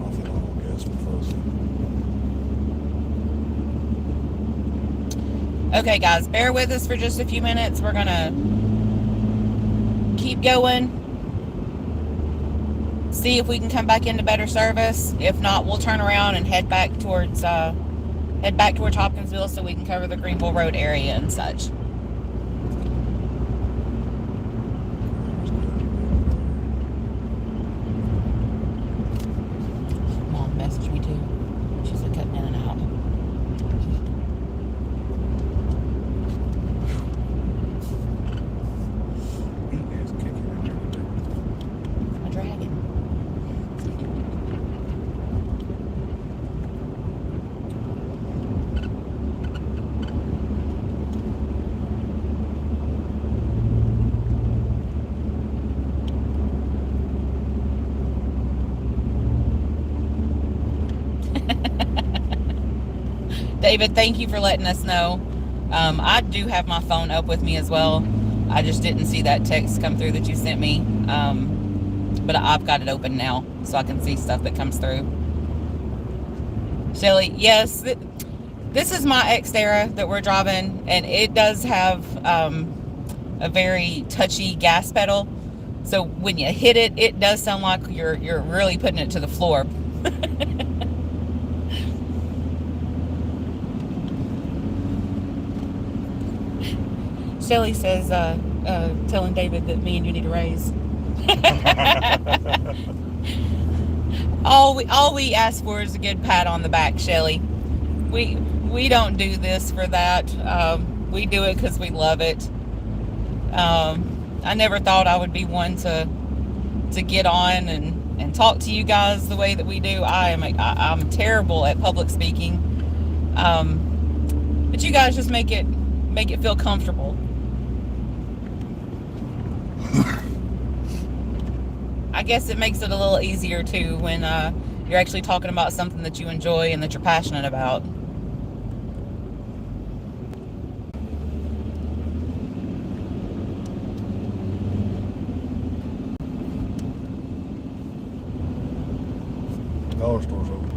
Speaker 1: I think I'll guess for fuzzy.
Speaker 2: Okay, guys, bear with us for just a few minutes. We're gonna keep going. See if we can come back into better service. If not, we'll turn around and head back towards Hopkinsville so we can cover the Greenville Road area and such. Mom messaged me too. She's like cutting in and out. A dragon. David, thank you for letting us know. I do have my phone up with me as well. I just didn't see that text come through that you sent me. But I've got it open now so I can see stuff that comes through. Shelly, yes, this is my Xterra that we're driving, and it does have a very touchy gas pedal. So when you hit it, it does sound like you're really putting it to the floor. Shelly says, telling David that me and you need a raise. all we ask for is a good pat on the back, Shelly. We don't do this for that. We do it because we love it. I never thought I would be one to get on and talk to you guys the way that we do. I'm terrible at public speaking. But you guys just make it feel comfortable. I guess it makes it a little easier too when you're actually talking about something that you enjoy and that you're passionate about.
Speaker 1: Dollar store's open.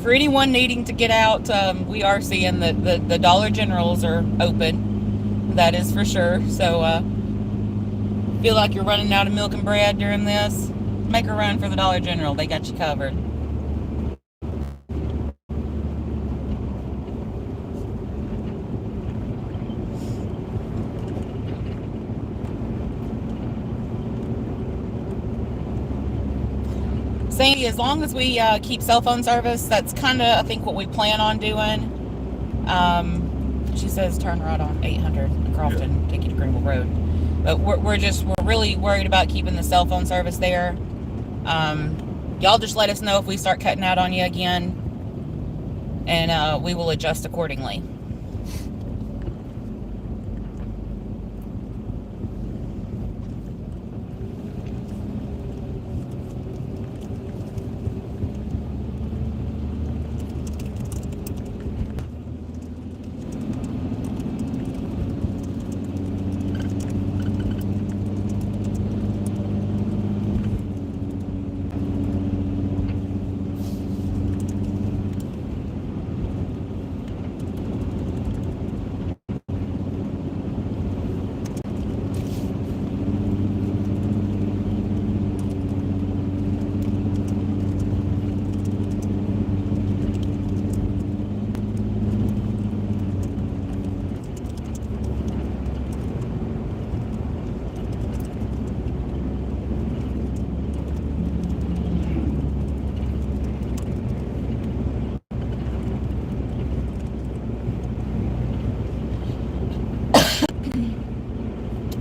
Speaker 2: For anyone needing to get out, we are seeing that the Dollar Generals are open. That is for sure. So feel like you're running out of milk and bread during this, make a run for the Dollar General. They got you covered. Sandy, as long as we keep cell phone service, that's kind of, I think, what we plan on doing. She says turn right on 800 Crofton, take you to Greenville Road. But we're really worried about keeping the cell phone service there. Y'all just let us know if we start cutting out on you again, and we will adjust accordingly.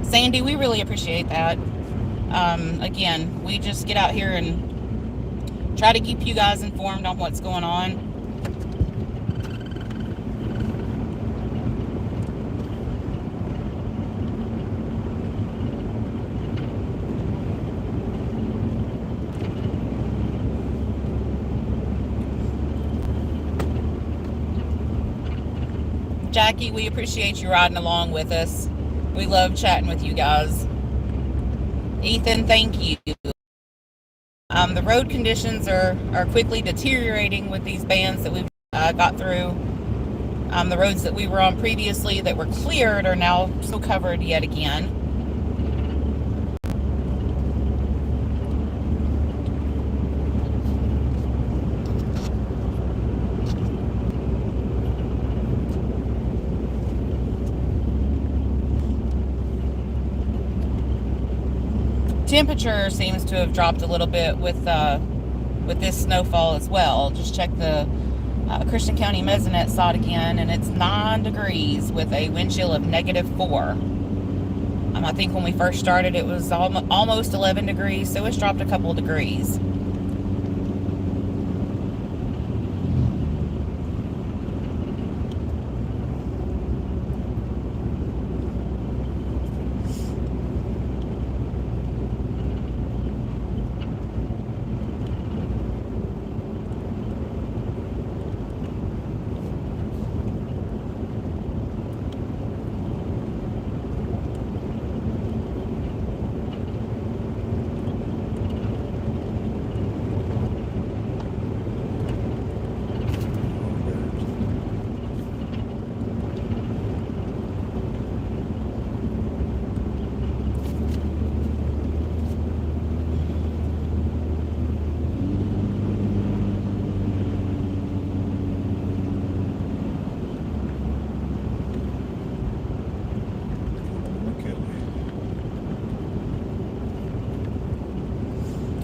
Speaker 2: Sandy, we really appreciate that. Again, we just get out here and try to keep you guys informed on what's going on. Jackie, we appreciate you riding along with us. We love chatting with you guys. Ethan, thank you. The road conditions are quickly deteriorating with these bans that we've got through. The roads that we were on previously that were cleared are now so covered yet again. Temperature seems to have dropped a little bit with this snowfall as well. Just check the Christian County Mesonet site again, and it's 9 degrees with a wind chill of -4. I think when we first started it was almost 11 degrees, so it's dropped a couple of degrees.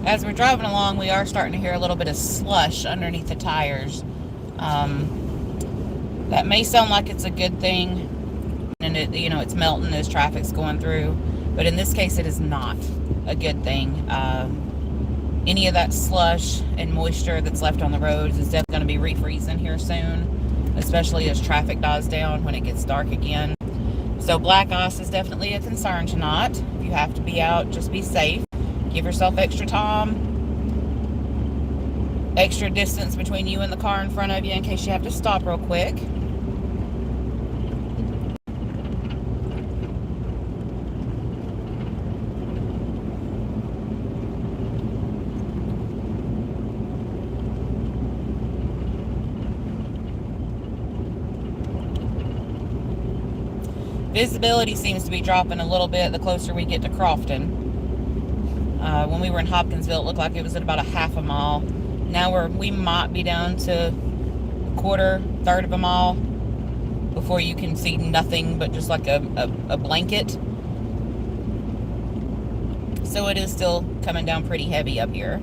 Speaker 2: As we're driving along, we are starting to hear a little bit of slush underneath the tires. That may sound like it's a good thing, and it's melting as traffic's going through, but in this case, it is not a good thing. Any of that slush and moisture that's left on the roads is definitely going to be refreezing here soon, especially as traffic dies down when it gets dark again. So black ice is definitely a concern tonight. If you have to be out, just be safe. Give yourself extra time, extra distance between you and the car in front of you in case you have to stop real quick. Visibility seems to be dropping a little bit the closer we get to Crofton. When we were in Hopkinsville, it looked like it was at about a half a mile. Now we might be down to a third of a mile before you can see nothing but just like a blanket. So it is still coming down pretty heavy up here.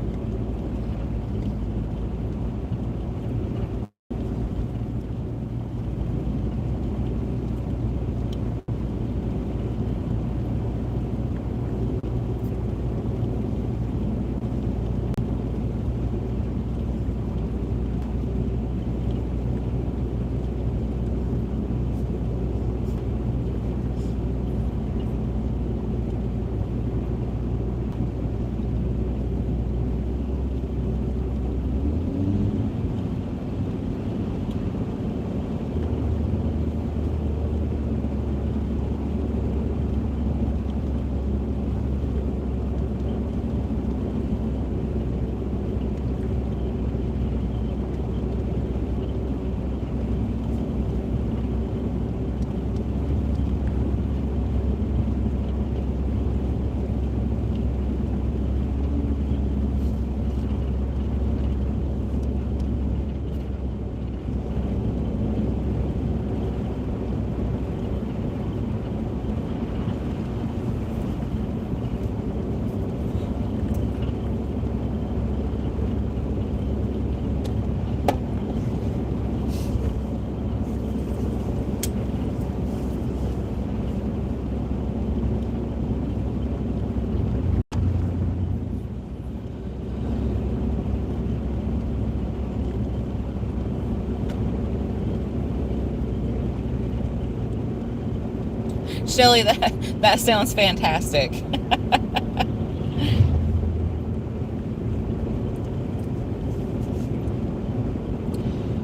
Speaker 2: Shelly, that sounds fantastic.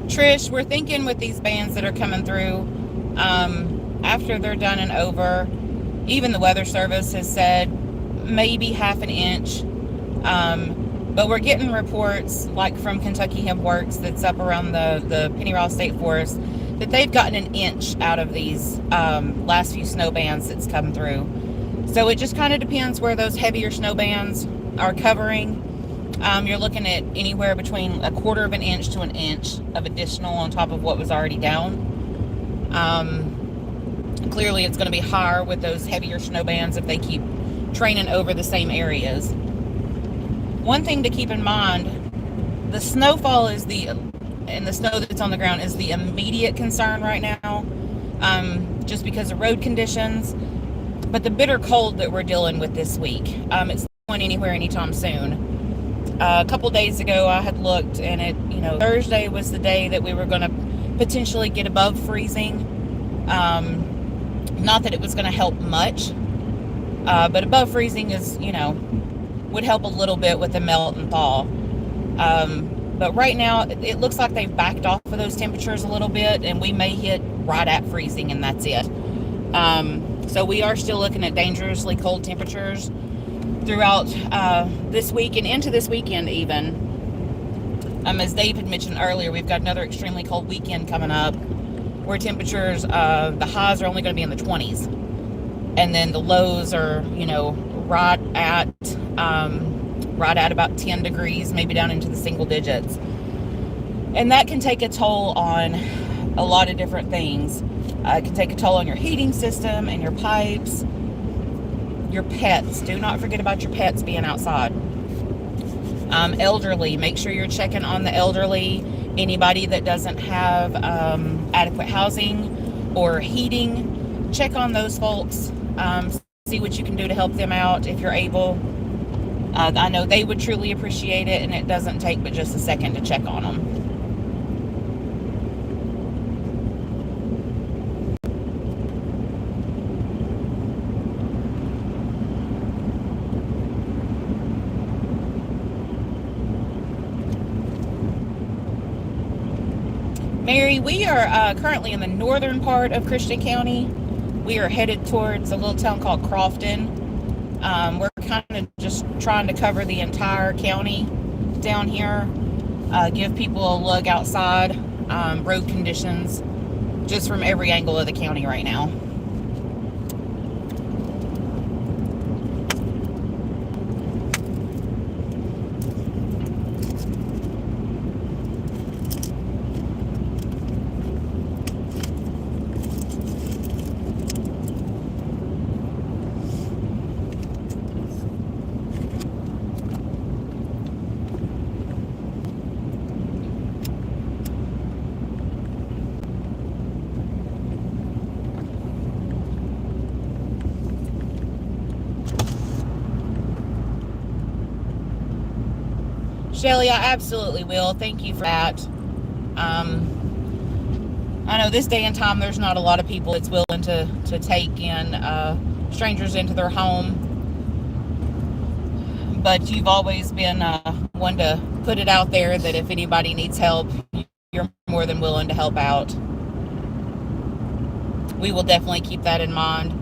Speaker 2: Trish, we're thinking with these bands that are coming through, after they're done and over, even the Weather Service has said maybe half an inch. But we're getting reports like from Kentucky Hemp Works that's up around the Pennyroyal State Forest that they've gotten an inch out of these last few snow bands that's come through. So it just kind of depends where those heavier snow bands are covering. You're looking at anywhere between 1/4 of an inch to an inch of additional on top of what was already down. Clearly it's going to be higher with those heavier snow bands if they keep training over the same areas. One thing to keep in mind, the snowfall and the snow that's on the ground is the immediate concern right now, just because of road conditions. But the bitter cold that we're dealing with this week, it's not going anywhere anytime soon. A couple days ago, I had looked, and Thursday was the day that we were going to potentially get above freezing. Not that it was going to help much, but above freezing is, would help a little bit with the melt and thaw. But right now, it looks like they've backed off of those temperatures a little bit, and we may hit right at freezing, and that's it. So we are still looking at dangerously cold temperatures throughout this week and into this weekend even. As Dave had mentioned earlier, we've got another extremely cold weekend coming up where temperatures, the highs are only going to be in the 20s. And then the lows are, right at about 10 degrees, maybe down into the single digits. And that can take a toll on a lot of different things. It can take a toll on your heating system and your pipes, your pets. Do not forget about your pets being outside. Elderly, make sure you're checking on the elderly. Anybody that doesn't have adequate housing or heating, check on those folks. See what you can do to help them out if you're able. I know they would truly appreciate it, and it doesn't take but just a second to check on them. Mary, we are currently in the northern part of Christian County. We are headed towards a little town called Crofton. We're kind of just trying to cover the entire county down here, give people a look outside, road conditions, just from every angle of the county right now. Shelly, I absolutely will. Thank you for that. I know this day and time there's not a lot of people that's willing to take in strangers into their home. But you've always been one to put it out there that if anybody needs help, you're more than willing to help out. We will definitely keep that in mind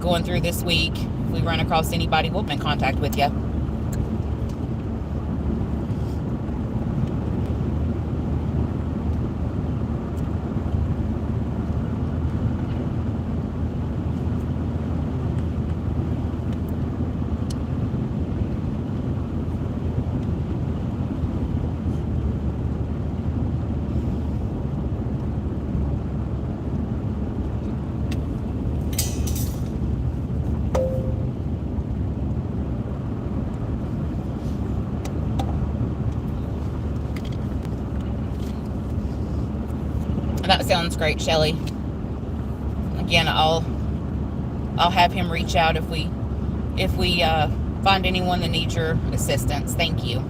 Speaker 2: going through this week. If we run across anybody, we'll be in contact with you. That sounds great, Shelly. Again, I'll have him reach out if we find anyone that needs your assistance. Thank you.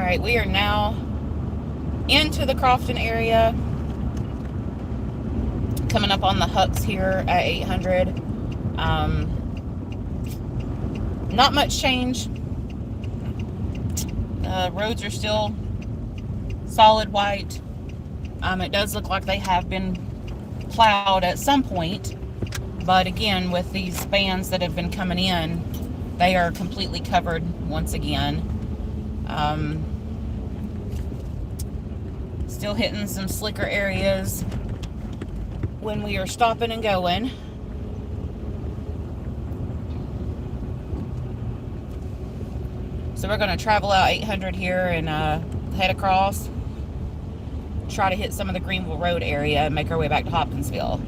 Speaker 2: right, we are now into the Crofton area. Coming up on the Hucks here at 800. Not much change. Roads are still solid white. It does look like they have been plowed at some point, but again, with these bands that have been coming in, they are completely covered once again. Still hitting some slicker areas when we are stopping and going. So we're going to travel out 800 here and head across, try to hit some of the Greenville Road area and make our way back to Hopkinsville.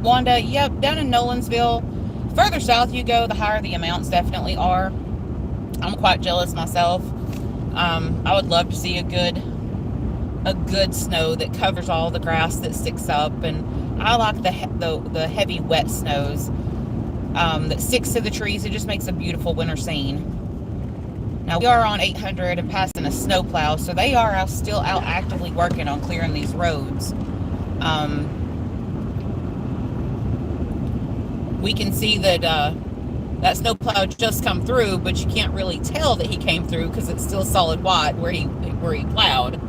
Speaker 2: Wanda, yep, down in Nolansville. Further south you go, the higher the amounts definitely are. I'm quite jealous myself. I would love to see a good snow that covers all the grass that sticks up, and I like the heavy wet snows that sticks to the trees. It just makes a beautiful winter scene. Now we are on 800 and passing a snowplow, so they are still out actively working on clearing these roads. We can see that that snowplow just come through, but you can't really tell that he came through because it's still solid white where he plowed.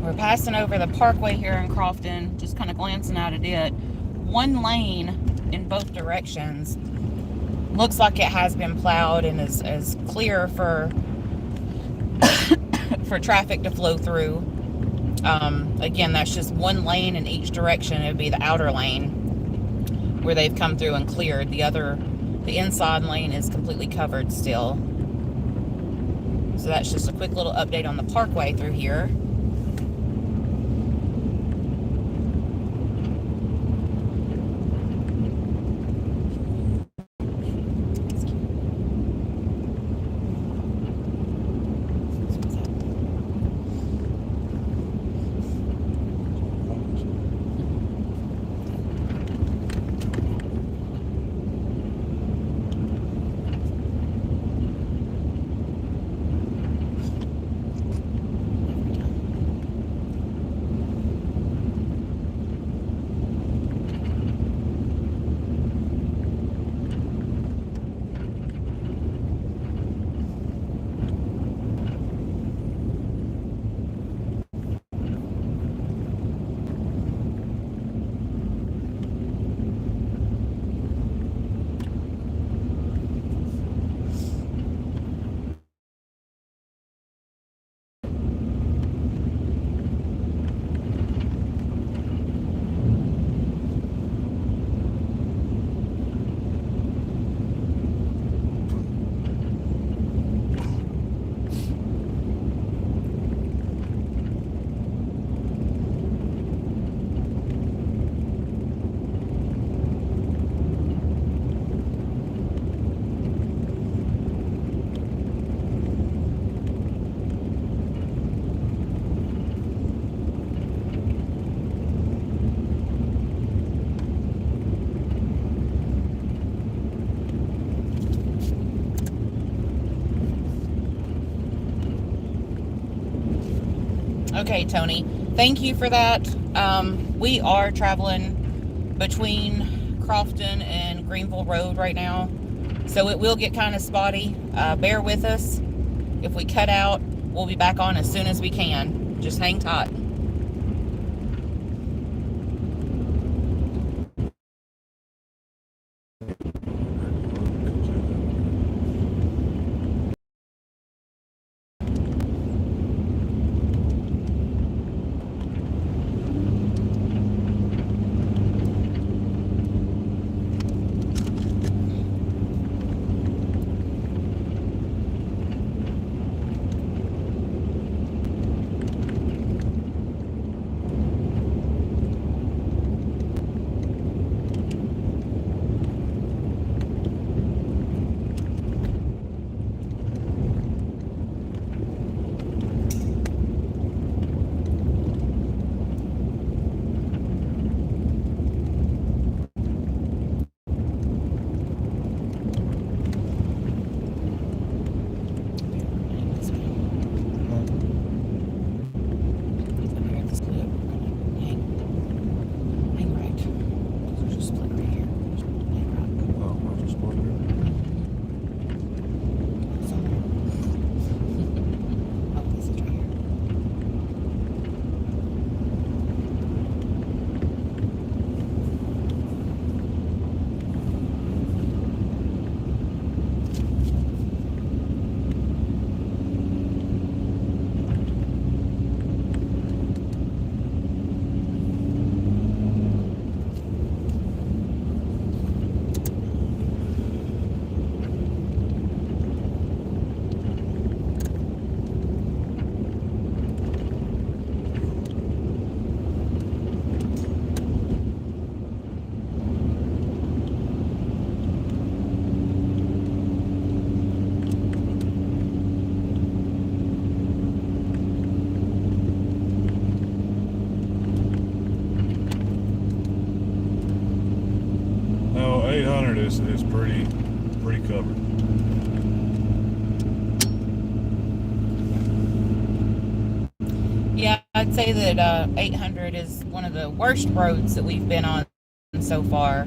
Speaker 2: We're passing over the parkway here in Crofton, just kind of glancing at it. One lane in both directions. Looks like it has been plowed and is clear for for traffic to flow through. Again, that's just one lane in each direction. It would be the outer lane where they've come through and cleared. The inside lane is completely covered still. So that's just a quick little update on the parkway through here. Okay, Tony. Thank you for that. We are traveling between Crofton and Greenville Road right now, so it will get kind of spotty. Bear with us. If we cut out, we'll be back on as soon as we can. Just hang tight.
Speaker 1: No, 800 is pretty covered.
Speaker 2: Yeah, I'd say that 800 is one of the worst roads that we've been on so far.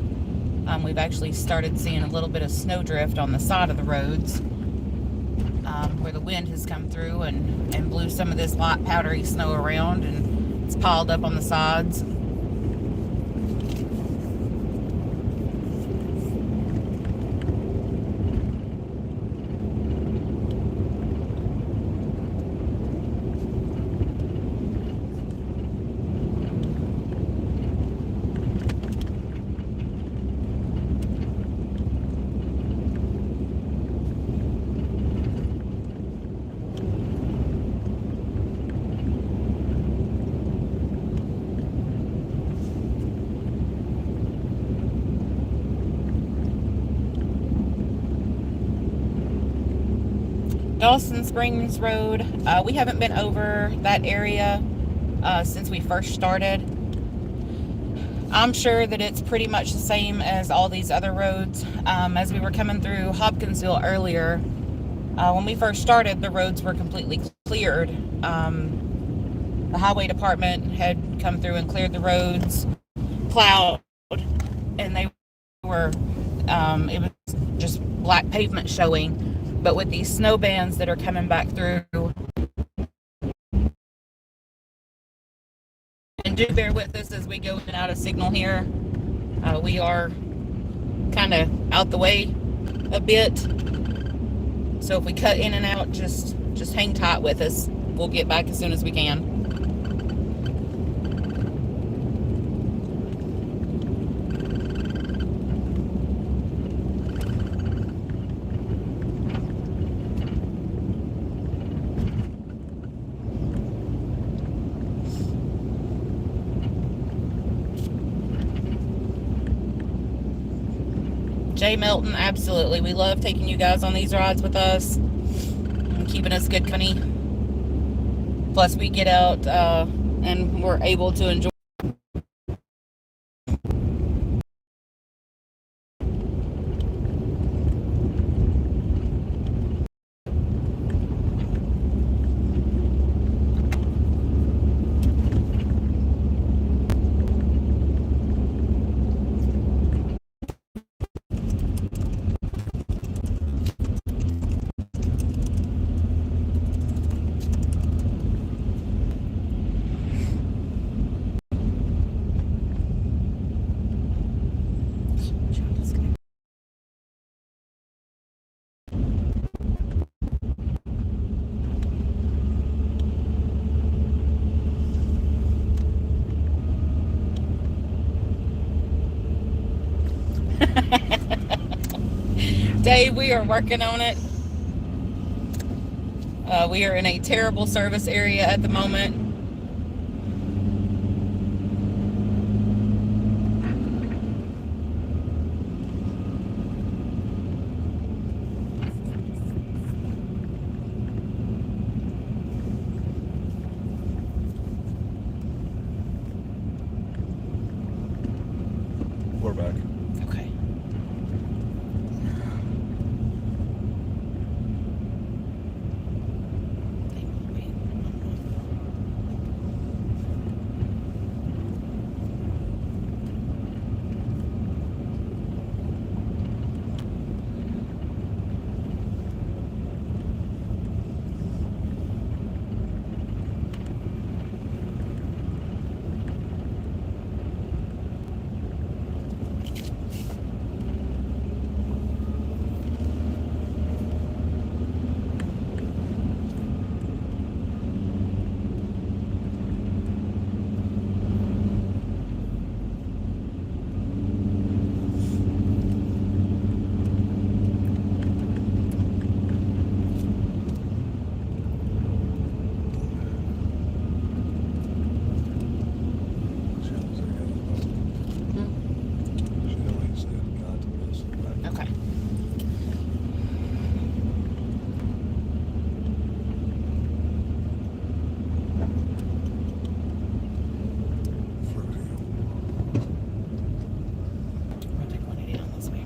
Speaker 2: We've actually started seeing a little bit of snowdrift on the side of the roads, where the wind has come through and blew some of this light powdery snow around, and it's piled up on the sides. Dawson Springs Road, we haven't been over that area since we first started. I'm sure that it's pretty much the same as all these other roads. As we were coming through Hopkinsville earlier, when we first started, the roads were completely cleared. The highway department had come through and cleared the roads, plowed, and they were, it was just black pavement showing. But with these snow bands that are coming back through, and do bear with us as we go in and out of signal here. We are kind of out the way a bit, so if we cut in and out, just hang tight with us. We'll get back as soon as we can. Jay Melton, absolutely. We love taking you guys on these rides with us and keeping us good company. Plus, we get out and we're able to enjoy. Dave, we are working on it. We are in a terrible service area at the moment.
Speaker 1: We're back.
Speaker 2: Okay. Okay. I'll take 180 down this way.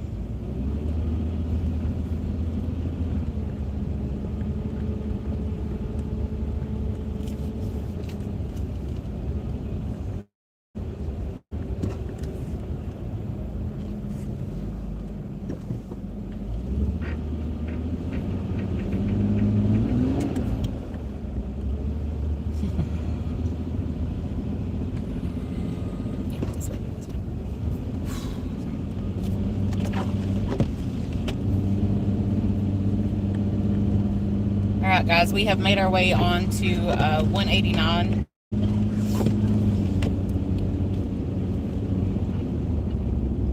Speaker 2: Yeah, this way. All right, guys, we have made our way on to 189.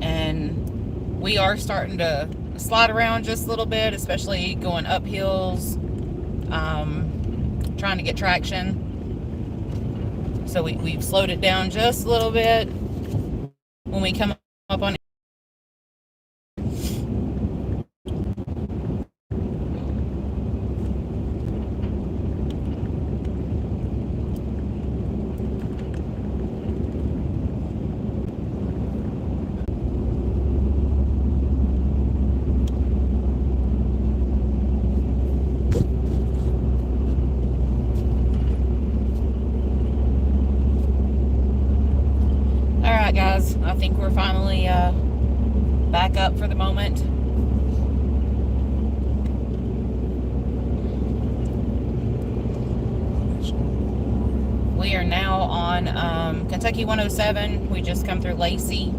Speaker 2: And we are starting to slide around just a little bit, especially going up hills, trying to get traction. So we've slowed it down just a little bit when we come up on. Alright guys, I think we're finally back up for the moment. We are now on Kentucky 107. We just come through Lacey.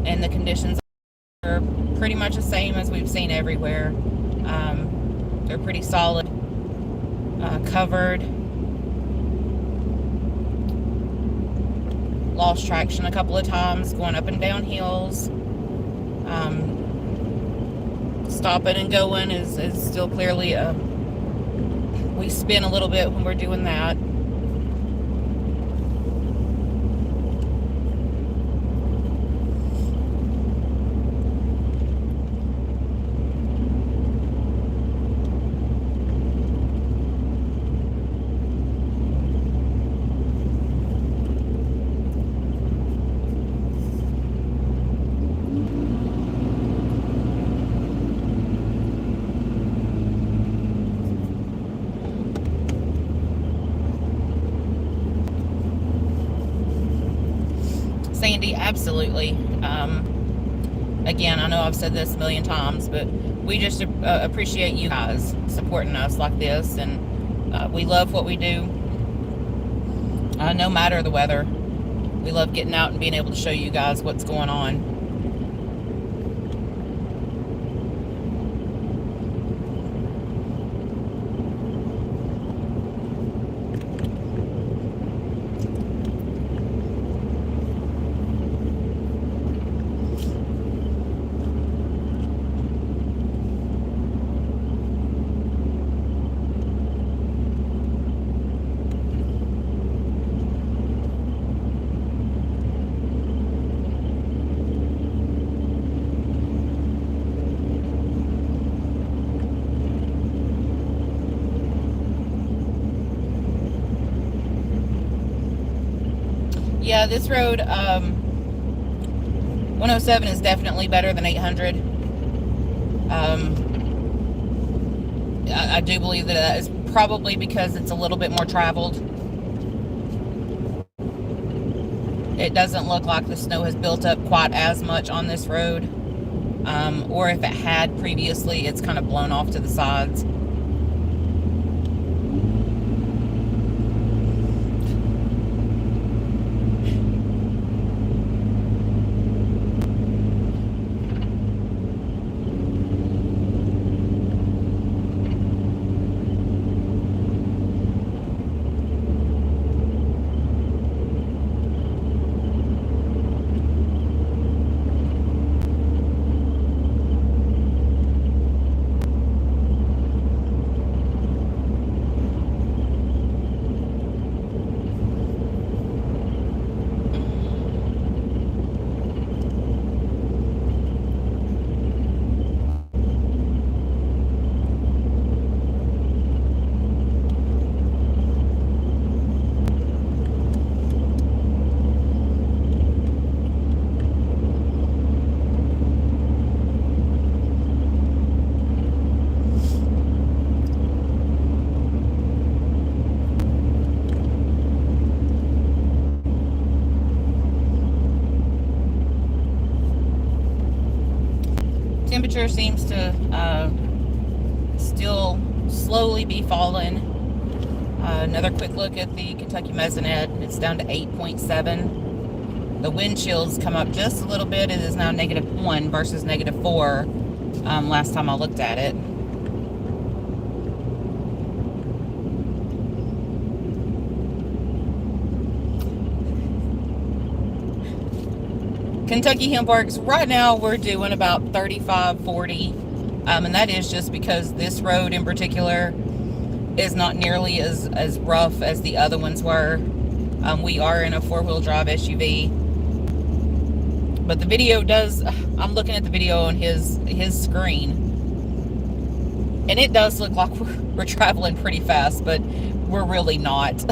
Speaker 2: And the conditions are pretty much the same as we've seen everywhere. They're pretty solid, covered. Lost traction a couple of times going up and down hills. Stopping and going is still clearly we spin a little bit when we're doing that. Sandy, absolutely. Again, I know I've said this a million times, but we just appreciate you guys supporting us like this, and we love what we do. No matter the weather, we love getting out and being able to show you guys what's going on. Yeah, this road, 107 is definitely better than 800. I do believe that is probably because it's a little bit more traveled. It doesn't look like the snow has built up quite as much on this road. Or if it had previously, it's kind of blown off to the sides. Temperature seems to still slowly be falling. Another quick look at the Kentucky Mesonet. It's down to 8.7. The wind chills come up just a little bit. It is now -1 versus -4 last time I looked at it. Kentucky Hemp Works, right now we're doing about 35, 40. And that is just because this road in particular is not nearly as rough as the other ones were. We are in a 4-wheel drive SUV. But the video does, I'm looking at the video on his screen. And it does look like we're traveling pretty fast, but we're really not.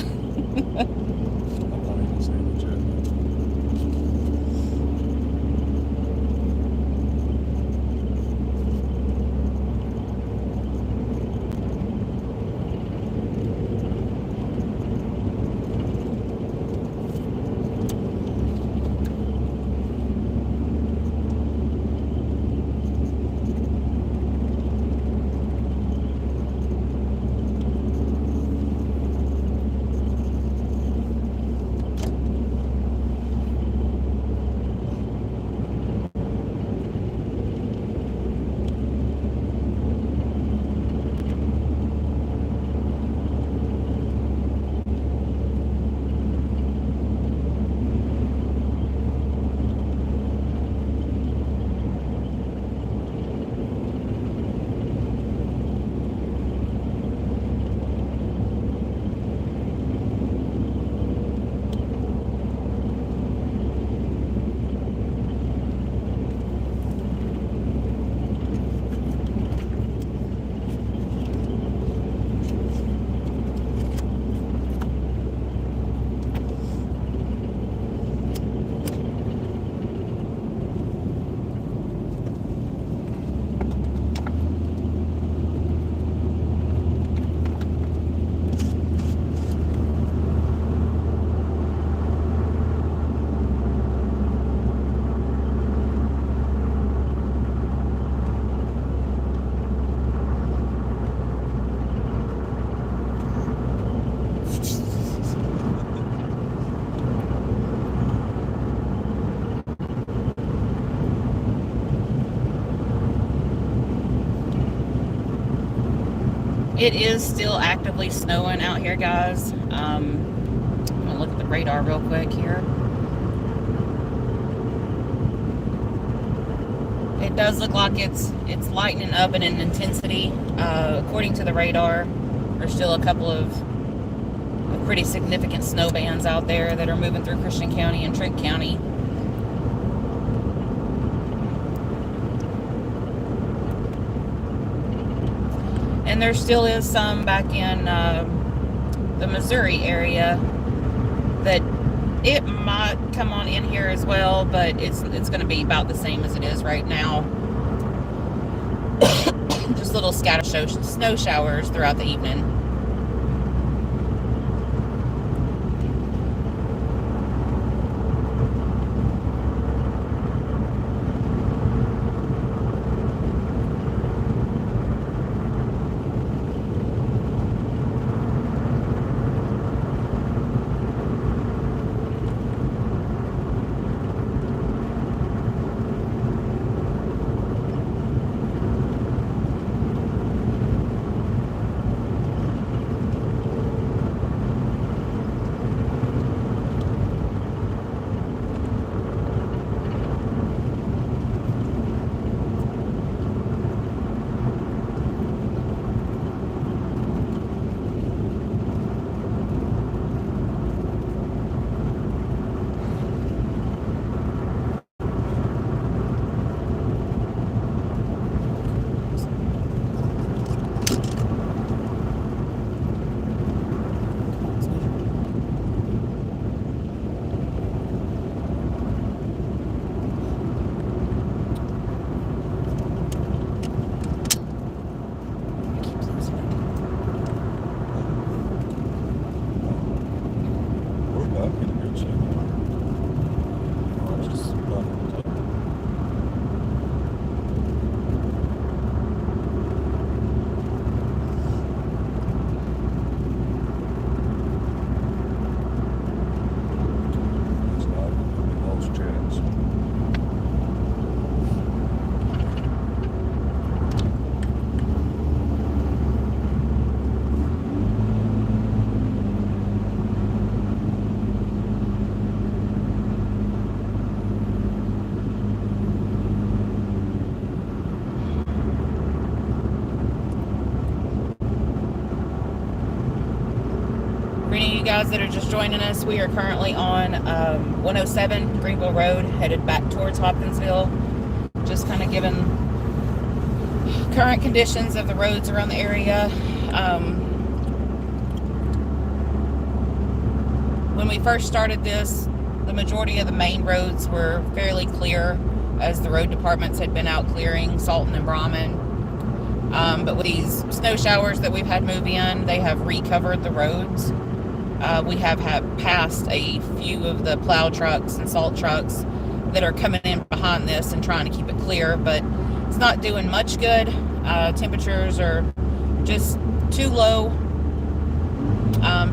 Speaker 2: It is still actively snowing out here, guys. I'm gonna look at the radar real quick here. It does look like it's lightening up in an intensity. According to the radar, there's still a couple of pretty significant snow bands out there that are moving through Christian County and Trent County. And there still is some back in the Missouri area that It might come on in here as well, but it's going to be about the same as it is right now. Just little scattered snow showers throughout the evening. For any of you guys that are just joining us, we are currently on 107 Greenville Road, headed back towards Hopkinsville. Just kind of given current conditions of the roads around the area. When we first started this, the majority of the main roads were fairly clear, as the road departments had been out clearing Salton and Brahman. But with these snow showers that we've had move in, they have recovered the roads. We have passed a few of the plow trucks and salt trucks that are coming in behind this and trying to keep it clear, but it's not doing much good. Temperatures are just too low,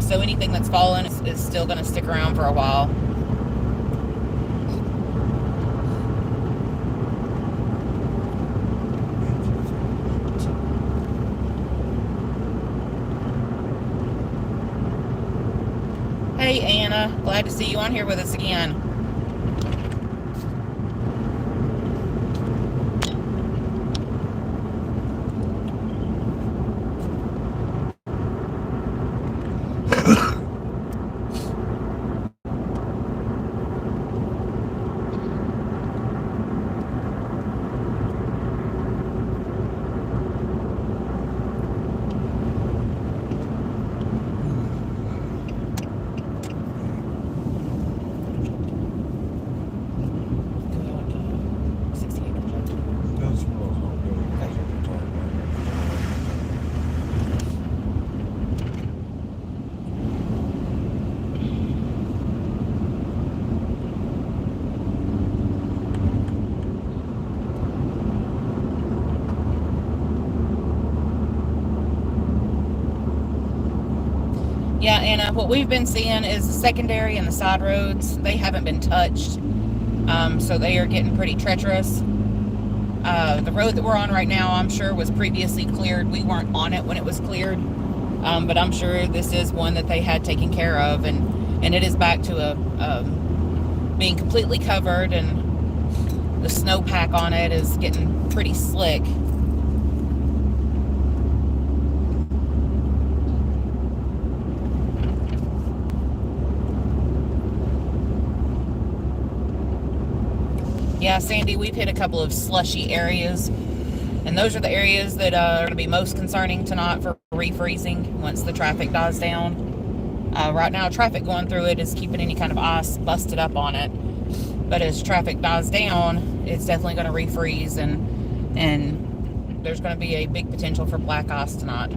Speaker 2: so anything that's fallen is still going to stick around for a while. Hey Anna, glad to see you on here with us again. Yeah, Anna, what we've been seeing is the secondary and the side roads, they haven't been touched, so they are getting pretty treacherous. The road that we're on right now, I'm sure, was previously cleared. We weren't on it when it was cleared, but I'm sure this is one that they had taken care of, and it is back to being completely covered, and the snowpack on it is getting pretty slick. Yeah, Sandy, we've hit a couple of slushy areas, and those are the areas that are going to be most concerning tonight for refreezing once the traffic dies down. Right now, traffic going through it is keeping any kind of ice busted up on it. But as traffic dies down, it's definitely going to refreeze, and there's going to be a big potential for black ice tonight.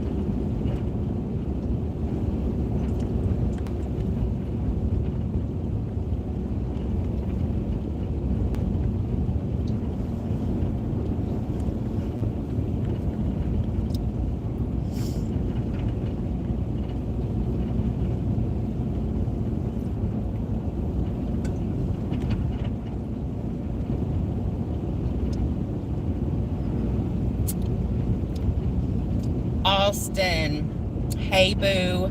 Speaker 2: Austin, hey boo.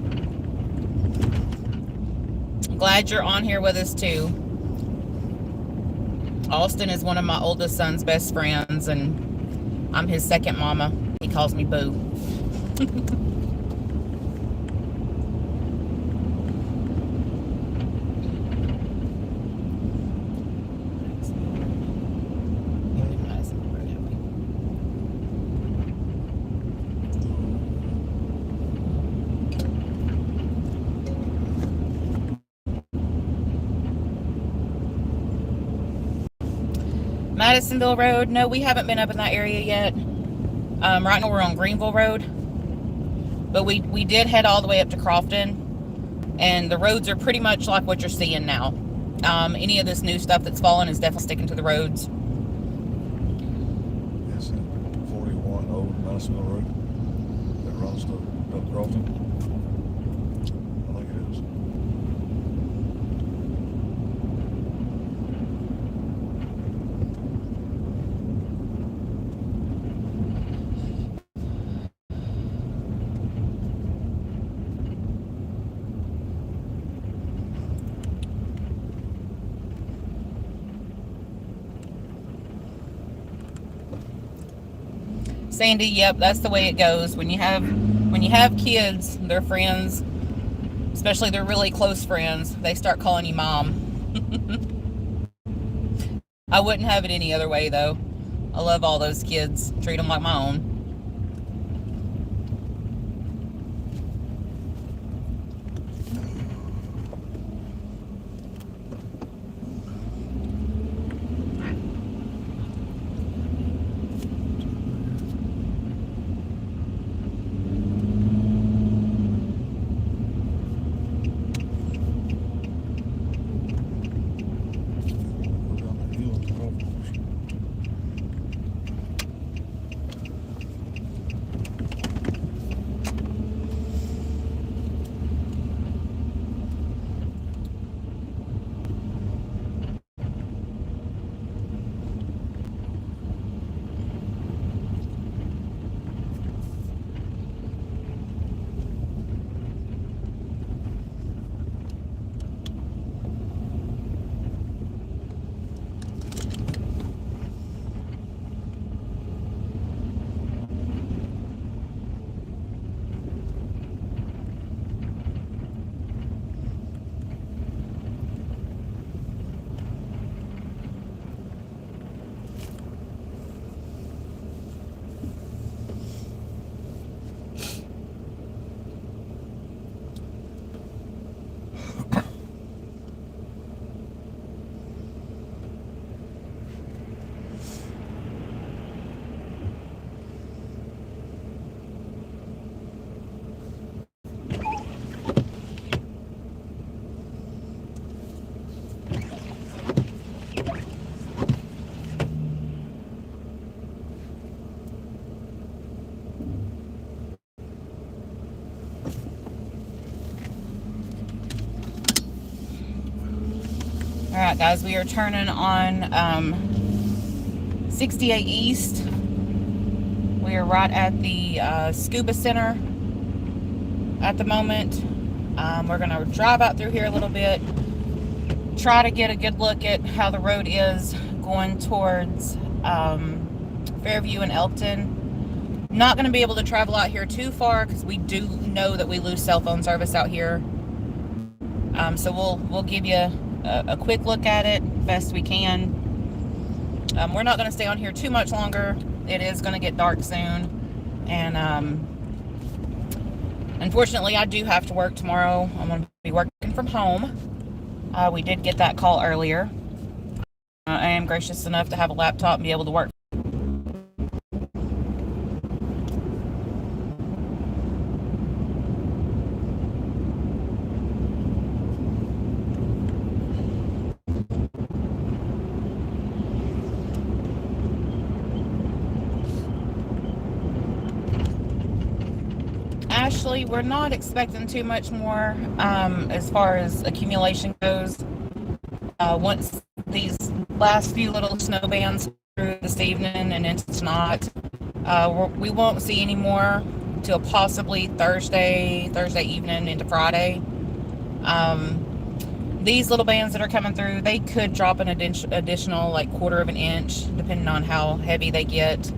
Speaker 2: I'm glad you're on here with us too. Austin is one of my oldest son's best friends, and I'm his second mama. He calls me boo. Madisonville Road, no, we haven't been up in that area yet. Right now we're on Greenville Road, but we did head all the way up to Crofton, and the roads are pretty much like what you're seeing now. Any of this new stuff that's fallen is definitely sticking to the roads.
Speaker 1: It's 41 Old Madisonville Road that runs to up Crofton. I think it is.
Speaker 2: Sandy, yep, that's the way it goes. When you have kids, their friends, especially their really close friends, they start calling you mom. I wouldn't have it any other way though. I love all those kids. Treat them like my own. Alright guys, we are turning on 68 East. We are right at the Scuba Center at the moment. We're going to drive out through here a little bit, try to get a good look at how the road is going towards Fairview and Elkton. Not going to be able to travel out here too far because we do know that we lose cell phone service out here. So we'll give you a quick look at it best we can. We're not going to stay on here too much longer. It is going to get dark soon, and Unfortunately, I do have to work tomorrow. I'm going to be working from home. We did get that call earlier. I am gracious enough to have a laptop and be able to work. Ashley, we're not expecting too much more as far as accumulation goes. Once these last few little snow bands through this evening and into tonight, we won't see any more till possibly Thursday evening into Friday. These little bands that are coming through, they could drop an additional like 1/4 of an inch depending on how heavy they get.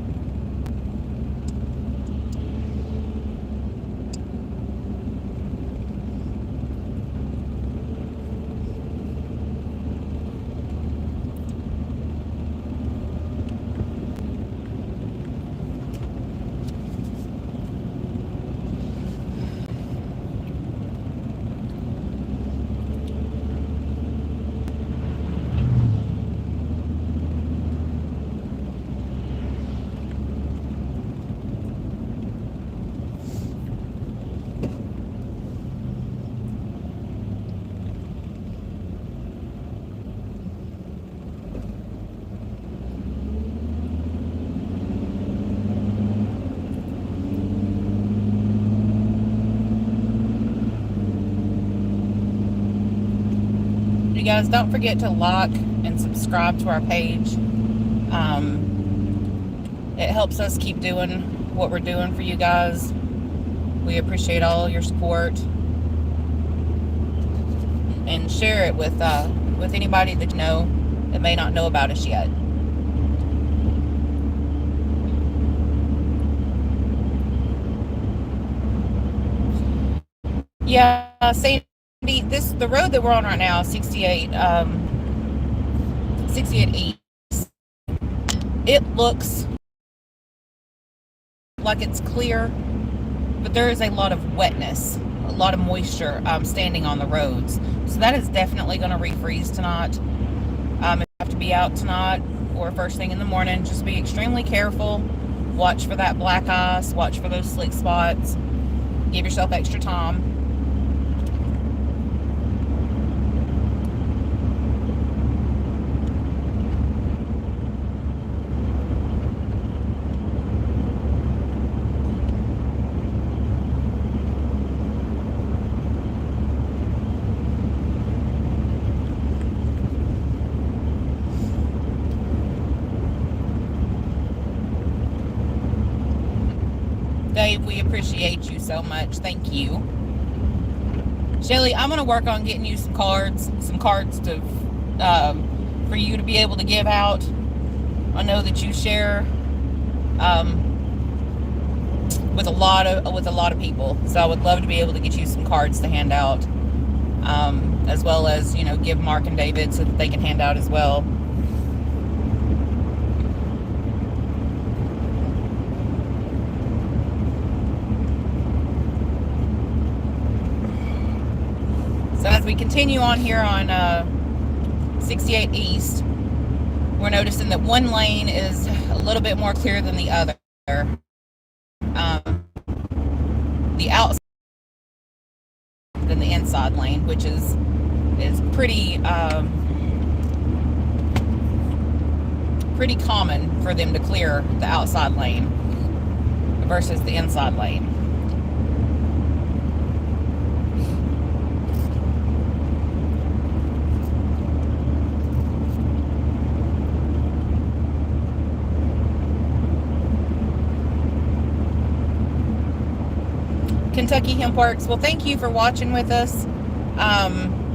Speaker 2: You guys don't forget to like and subscribe to our page. It helps us keep doing what we're doing for you guys. We appreciate all your support, and share it with anybody that you know that may not know about us yet. Yeah, Sandy, the road that we're on right now, 68 East, it looks like it's clear, but there is a lot of wetness, a lot of moisture standing on the roads. So that is definitely going to refreeze tonight. If you have to be out tonight or first thing in the morning, just be extremely careful. Watch for that black ice. Watch for those slick spots. Give yourself extra time. Dave, we appreciate you so much. Thank you. Shelly, I'm going to work on getting you some cards to for you to be able to give out. I know that you share with a lot of people, so I would love to be able to get you some cards to hand out, as well as give Mark and David so that they can hand out as well. So as we continue on here on 68 East, we're noticing that one lane is a little bit more clear than the other. The outside than the inside lane, which is pretty pretty common for them to clear the outside lane versus the inside lane. Kentucky Hemp Works. Well, thank you for watching with us.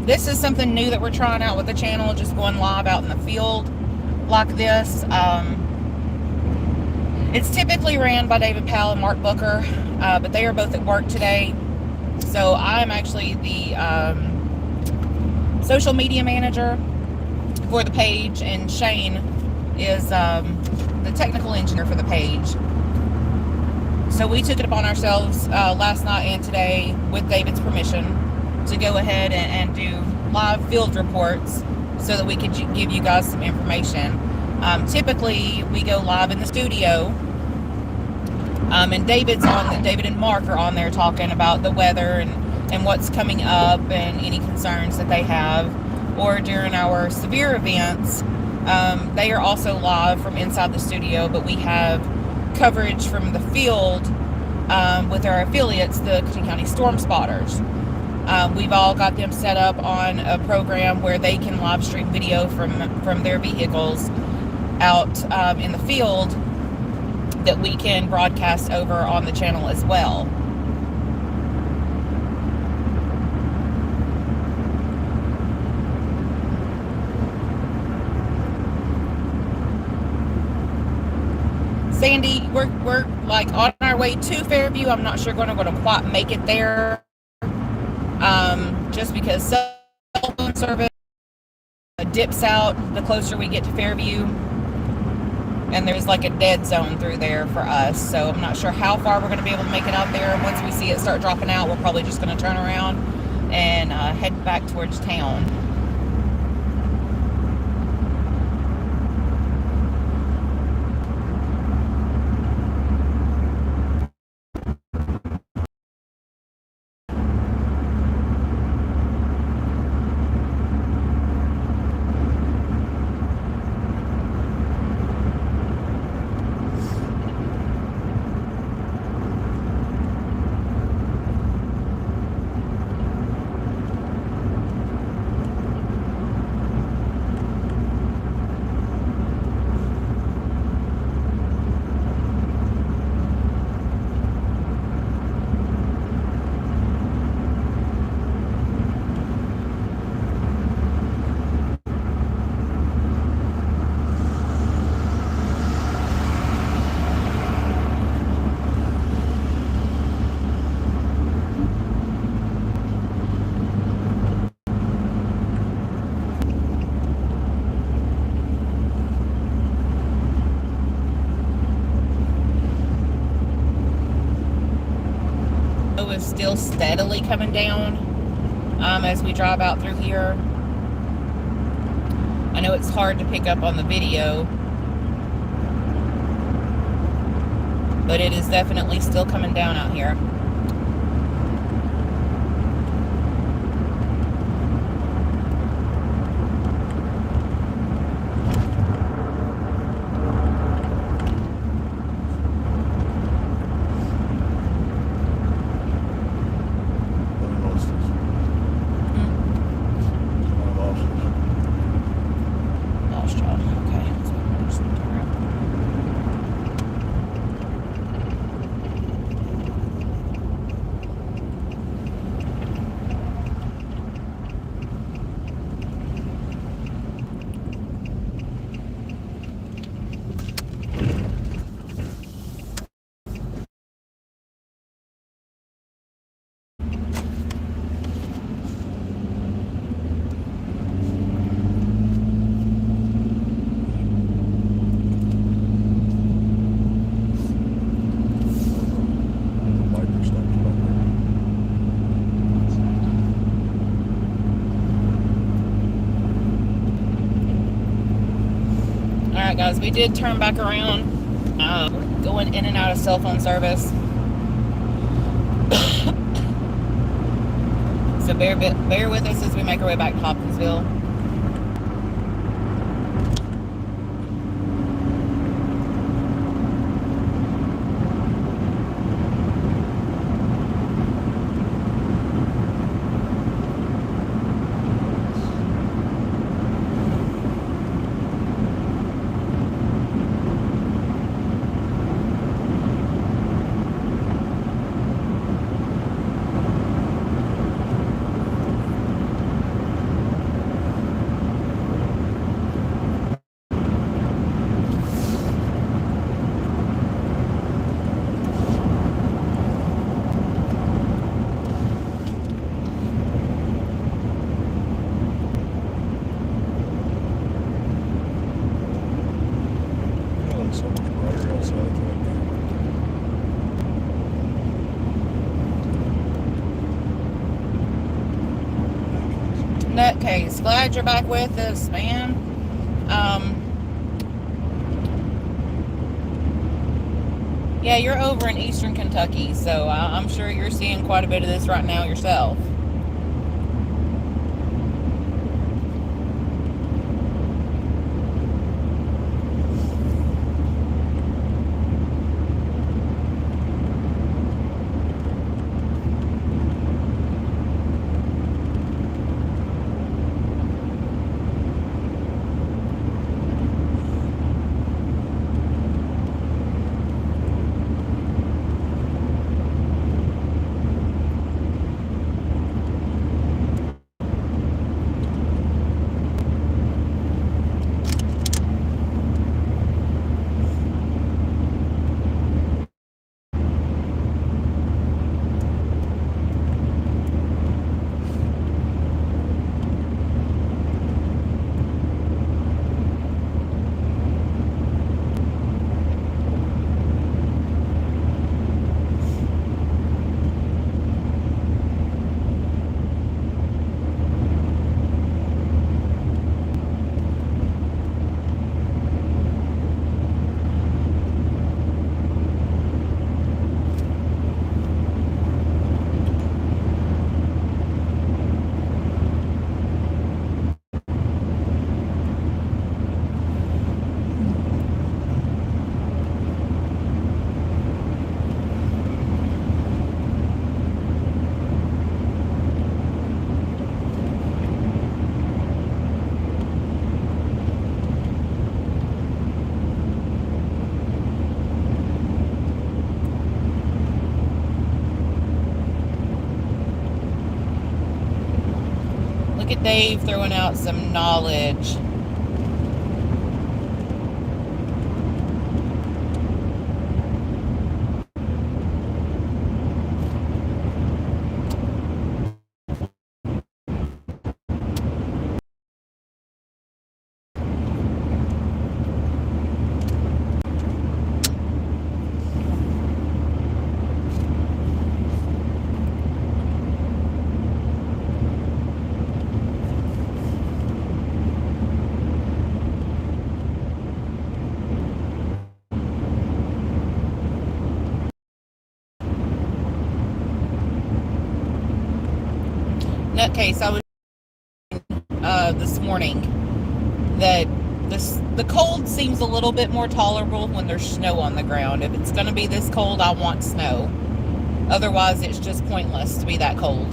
Speaker 2: This is something new that we're trying out with the channel, just going live out in the field like this. It's typically ran by David Powell and Mark Booker, but they are both at work today. So I'm actually the social media manager for the page, and Shane is the technical engineer for the page. So we took it upon ourselves last night and today, with David's permission, to go ahead and do live field reports so that we could give you guys some information. Typically, we go live in the studio, and David and Mark are on there talking about the weather and what's coming up and any concerns that they have. Or during our severe events, they are also live from inside the studio, but we have coverage from the field with our affiliates, the Crofton County Storm Spotters. We've all got them set up on a program where they can live stream video from their vehicles out in the field that we can broadcast over on the channel as well. Sandy, we're like on our way to Fairview. I'm not sure going to quite make it there, just because cell phone service dips out the closer we get to Fairview, and there's like a dead zone through there for us. So I'm not sure how far we're going to be able to make it out there. Once we see it start dropping out, we're probably just going to turn around and head back towards town. Is still steadily coming down as we drive out through here. I know it's hard to pick up on the video, but it is definitely still coming down out here. Alright guys, we did turn back around, going in and out of cell phone service. So bear with us as we make our way back to Hopkinsville. Nutcase, glad you're back with us, man. Yeah, you're over in eastern Kentucky, so I'm sure you're seeing quite a bit of this right now yourself. Look at Dave throwing out some knowledge. Nutcase, I was this morning that the cold seems a little bit more tolerable when there's snow on the ground. If it's going to be this cold, I want snow. Otherwise, it's just pointless to be that cold.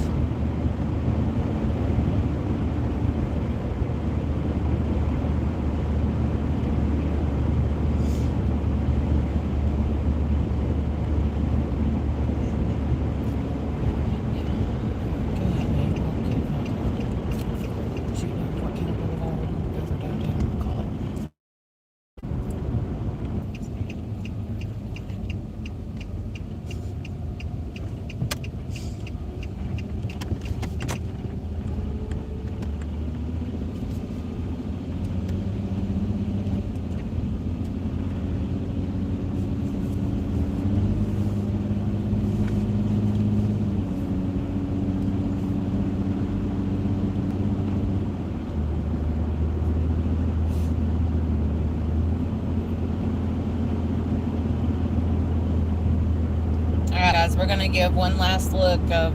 Speaker 2: Guys, we're going to give one last look of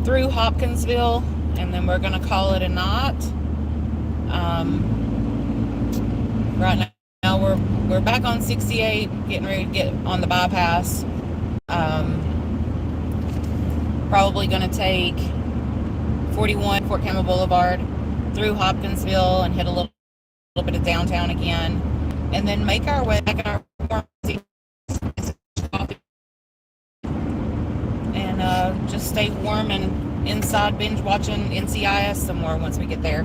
Speaker 2: through Hopkinsville, and then we're going to call it a knot. Right now we're back on 68, getting ready to get on the bypass. Probably going to take 41 Fort Campbell Boulevard through Hopkinsville and hit a little bit of downtown again, and then make our way back in our pharmacy. Just stay warm and inside binge watching NCIS some more once we get there.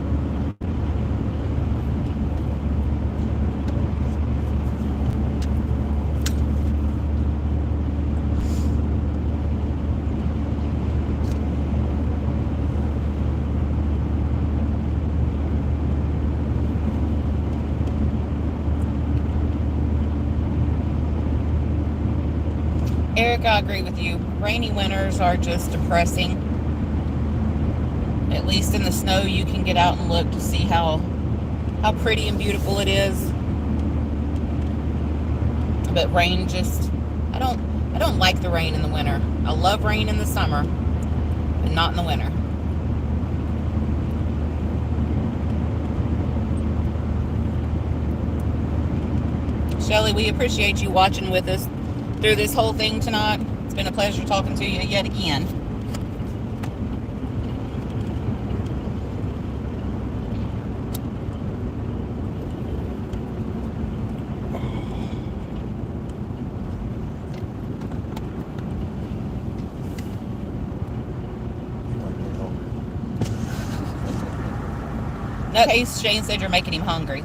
Speaker 2: Eric, I agree with you. Rainy winters are just depressing. At least in the snow, you can get out and look to see how pretty and beautiful it is. But rain just, I don't like the rain in the winter. I love rain in the summer, but not in the winter. Shelly, we appreciate you watching with us through this whole thing tonight. It's been a pleasure talking to you yet again. No case, Shane said you're making him hungry.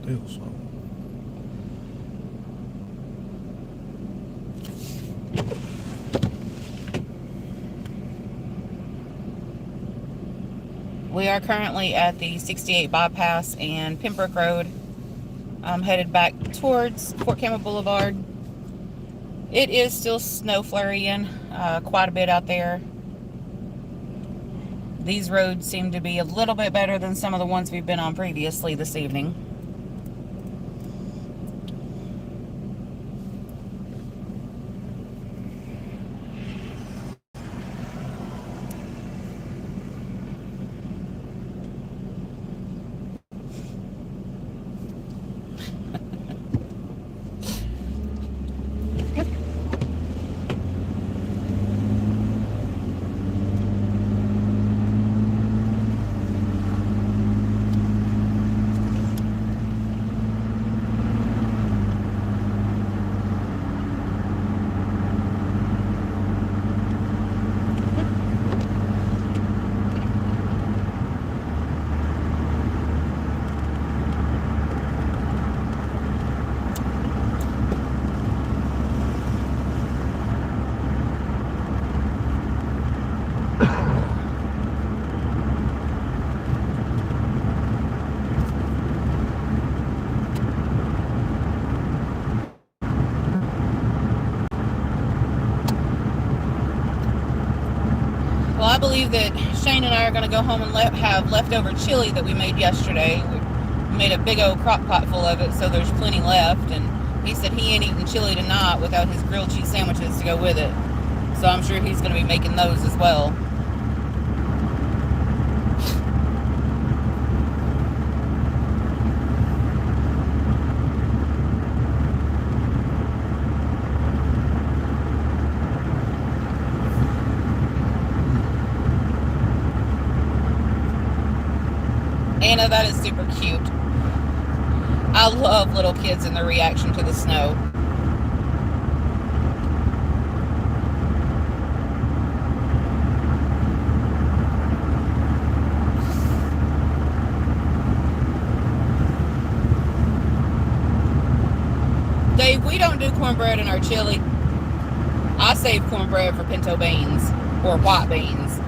Speaker 1: Still snow.
Speaker 2: We are currently at the 68 bypass and Pembroke Road. I'm headed back towards Fort Campbell Boulevard. It is still snow flurrying quite a bit out there. These roads seem to be a little bit better than some of the ones we've been on previously this evening. Well, I believe that Shane and I are going to go home and have leftover chili that we made yesterday. We made a big old crock pot full of it, so there's plenty left. And he said he ain't eating chili tonight without his grilled cheese sandwiches to go with it. So I'm sure he's going to be making those as well. Anna, that is super cute. I love little kids and their reaction to the snow. Dave, we don't do cornbread in our chili. I save cornbread for pinto beans or white beans.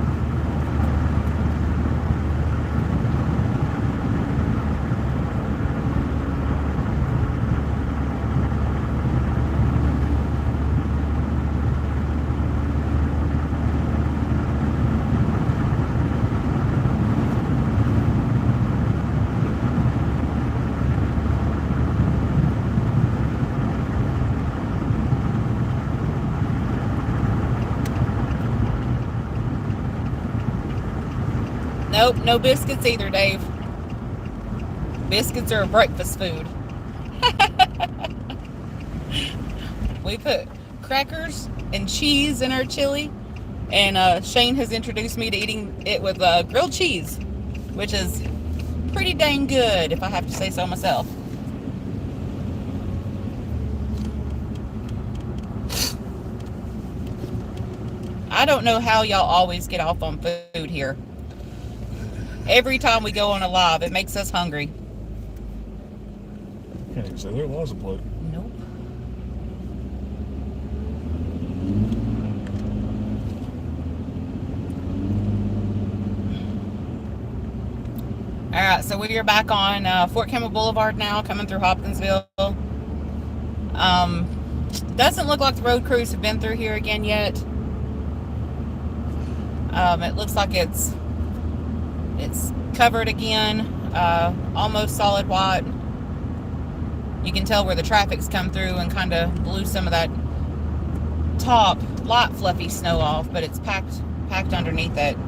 Speaker 2: Nope, no biscuits either, Dave. Biscuits are a breakfast food. We put crackers and cheese in our chili, and Shane has introduced me to eating it with grilled cheese, which is pretty dang good, if I have to say so myself. I don't know how y'all always get off on food here. Every time we go on a live, it makes us hungry.
Speaker 1: Can't even say there was a plate.
Speaker 2: Nope. Alright, so we are back on Fort Campbell Boulevard now, coming through Hopkinsville. Doesn't look like the road crews have been through here again yet. It looks like it's covered again, almost solid white. You can tell where the traffic's come through and kind of blew some of that top light fluffy snow off, but it's packed underneath it.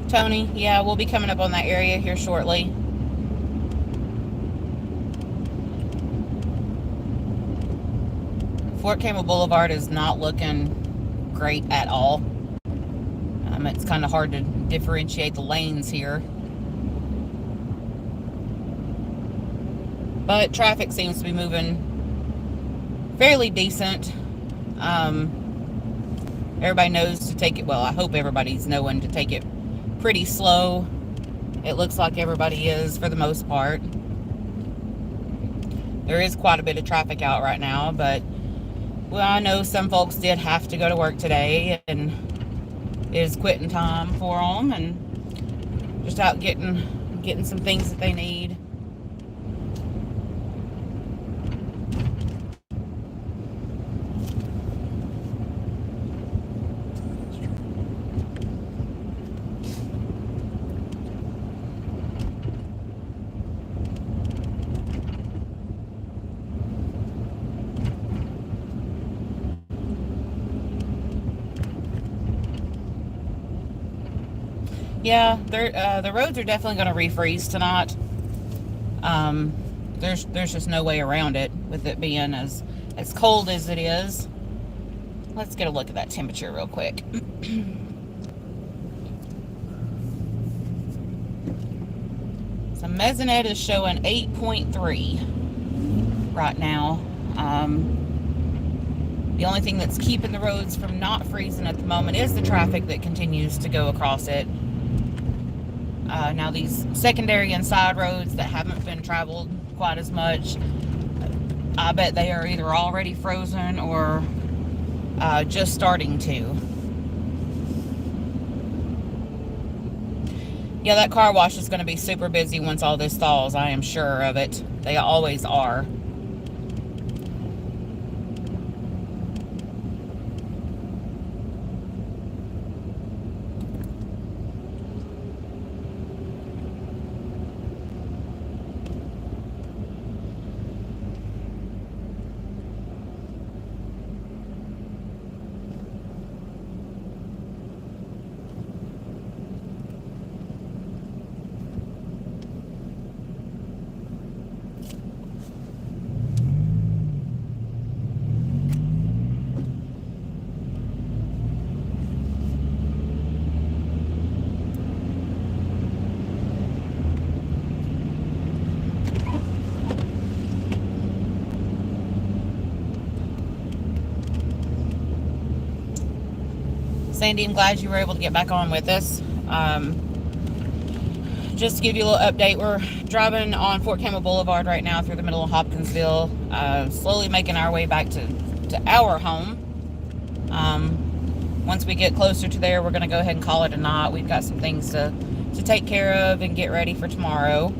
Speaker 2: Tony, yeah, we'll be coming up on that area here shortly. Fort Campbell Boulevard is not looking great at all. It's kind of hard to differentiate the lanes here. But traffic seems to be moving fairly decent. Everybody knows to take it, well, I hope everybody's knowing to take it pretty slow. It looks like everybody is for the most part. There is quite a bit of traffic out right now, but well, I know some folks did have to go to work today, and it is quitting time for them, and just out getting some things that they need. Yeah, the roads are definitely going to refreeze tonight. There's just no way around it with it being as cold as it is. Let's get a look at that temperature real quick. So Mesonet is showing 8.3 right now. The only thing that's keeping the roads from not freezing at the moment is the traffic that continues to go across it. Now these secondary and side roads that haven't been traveled quite as much, I bet they are either already frozen or just starting to. Yeah, that car wash is going to be super busy once all this thaws. I am sure of it. They always are. Sandy, I'm glad you were able to get back on with us. Just to give you a little update, we're driving on Fort Campbell Boulevard right now through the middle of Hopkinsville, slowly making our way back to our home. Once we get closer to there, we're going to go ahead and call it a night. We've got some things to take care of and get ready for tomorrow.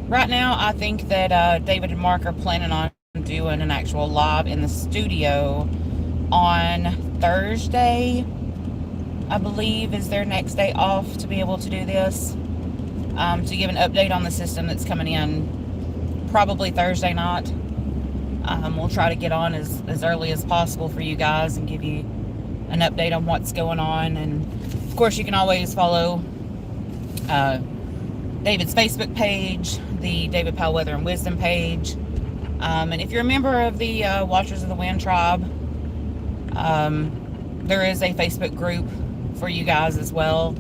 Speaker 2: Right now, I think that David and Mark are planning on doing an actual live in the studio on Thursday. I believe is their next day off to be able to do this. To give an update on the system that's coming in probably Thursday night. We'll try to get on as early as possible for you guys and give you an update on what's going on. And of course, you can always follow David's Facebook page, the David Powell Weather and Wisdom page. And if you're a member of the Watchers of the Wind tribe, there is a Facebook group for you guys as well.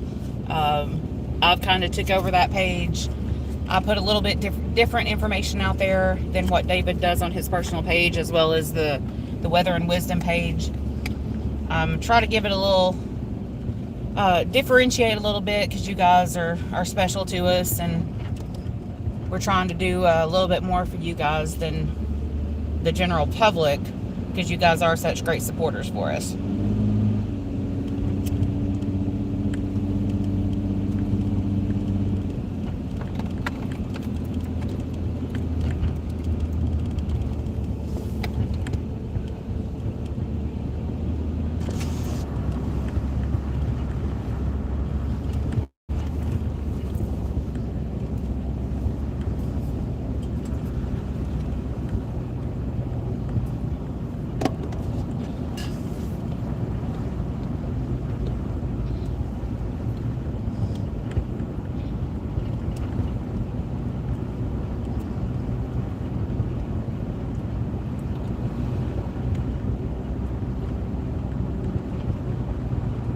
Speaker 2: I've kind of took over that page. I put a little bit different information out there than what David does on his personal page, as well as the Weather and Wisdom page. Try to give it a little differentiate a little bit, because you guys are special to us, and we're trying to do a little bit more for you guys than the general public, because you guys are such great supporters for us.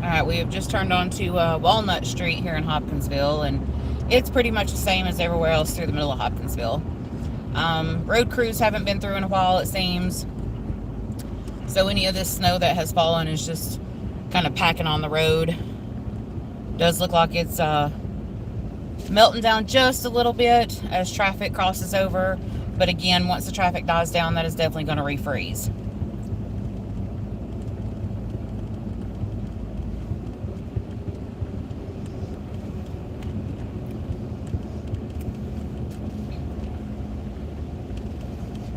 Speaker 2: Alright, we have just turned onto Walnut Street here in Hopkinsville, and it's pretty much the same as everywhere else through the middle of Hopkinsville. Road crews haven't been through in a while, it seems. So any of this snow that has fallen is just kind of packing on the road. Does look like it's melting down just a little bit as traffic crosses over. But again, once the traffic dies down, that is definitely going to refreeze.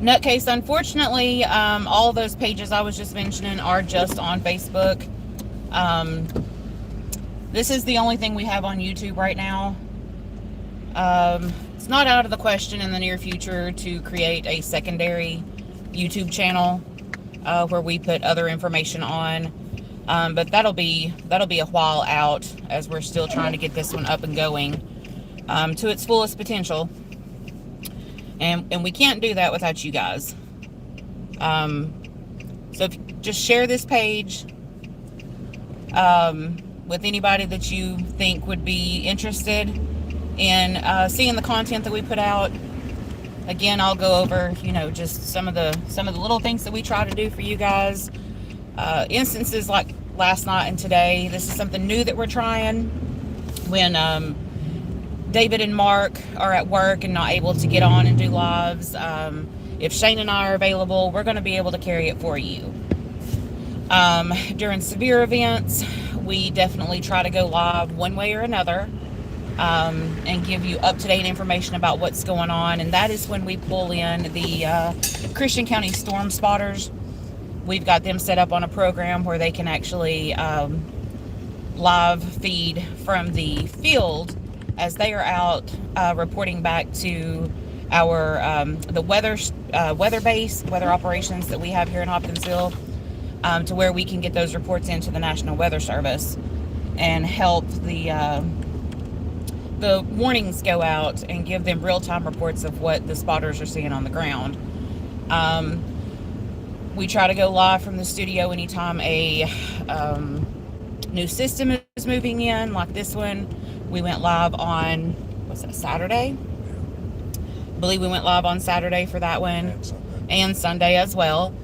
Speaker 2: Nutcase, unfortunately, all of those pages I was just mentioning are just on Facebook. This is the only thing we have on YouTube right now. It's not out of the question in the near future to create a secondary YouTube channel where we put other information on. But that'll be a while out, as we're still trying to get this one up and going to its fullest potential. And we can't do that without you guys. So if you just share this page with anybody that you think would be interested in seeing the content that we put out. Again, I'll go over, just some of the little things that we try to do for you guys. Instances like last night and today. This is something new that we're trying. When David and Mark are at work and not able to get on and do lives, if Shane and I are available, we're going to be able to carry it for you. During severe events, we definitely try to go live one way or another, and give you up-to-date information about what's going on. And that is when we pull in the Christian County storm spotters. We've got them set up on a program where they can actually live feed from the field as they are out reporting back to our the weather base, weather operations that we have here in Hopkinsville, to where we can get those reports into the National Weather Service and help the warnings go out and give them real-time reports of what the spotters are seeing on the ground. We try to go live from the studio anytime a new system is moving in, like this one. We went live on, was that Saturday? I believe we went live on Saturday for that one, and Sunday as well,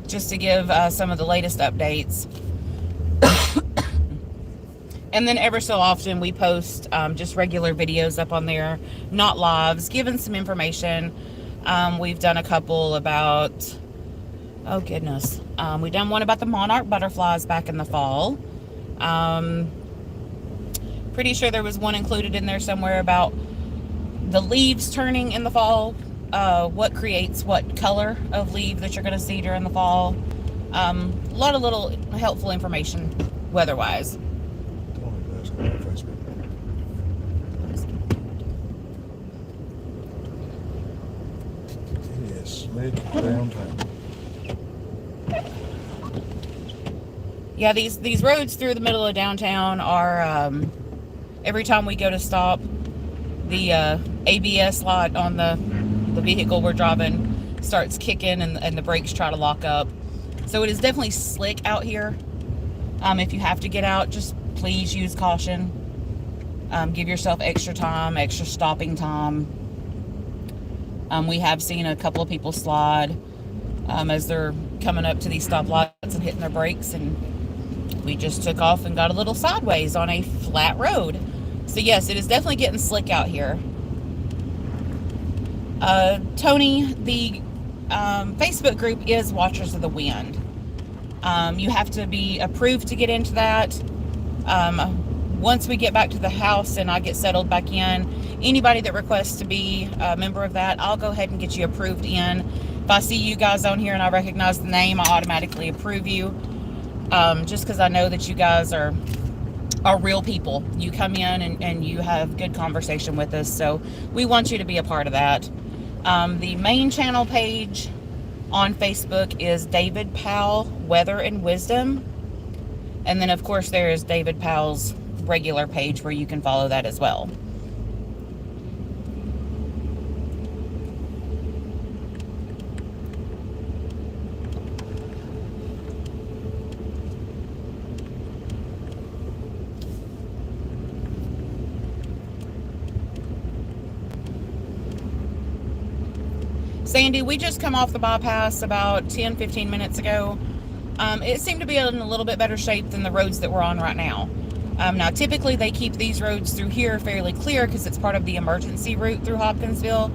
Speaker 2: just to give some of the latest updates. And then ever so often we post just regular videos up on there, not lives, giving some information. We've done a couple about, oh goodness, we've done one about the monarch butterflies back in the fall. Pretty sure there was one included in there somewhere about the leaves turning in the fall, what creates what color of leaf that you're going to see during the fall. A lot of little helpful information weather-wise.
Speaker 1: It is slick downtown.
Speaker 2: Yeah, these roads through the middle of downtown are, every time we go to stop, the ABS light on the vehicle we're driving starts kicking, and the brakes try to lock up. So it is definitely slick out here. If you have to get out, just please use caution. Give yourself extra time, extra stopping time. We have seen a couple of people slide as they're coming up to these stoplights and hitting their brakes, and we just took off and got a little sideways on a flat road. So yes, it is definitely getting slick out here. Tony, the Facebook group is Watchers of the Wind. You have to be approved to get into that. Once we get back to the house and I get settled back in, anybody that requests to be a member of that, I'll go ahead and get you approved in. If I see you guys on here and I recognize the name, I automatically approve you. Just because I know that you guys are real people. You come in and you have good conversation with us, so we want you to be a part of that. The main channel page on Facebook is David Powell Weather and Wisdom, and then of course there is David Powell's regular page where you can follow that as well. Sandy, we just come off the bypass about 10-15 minutes ago. It seemed to be in a little bit better shape than the roads that we're on right now. Now, typically they keep these roads through here fairly clear because it's part of the emergency route through Hopkinsville.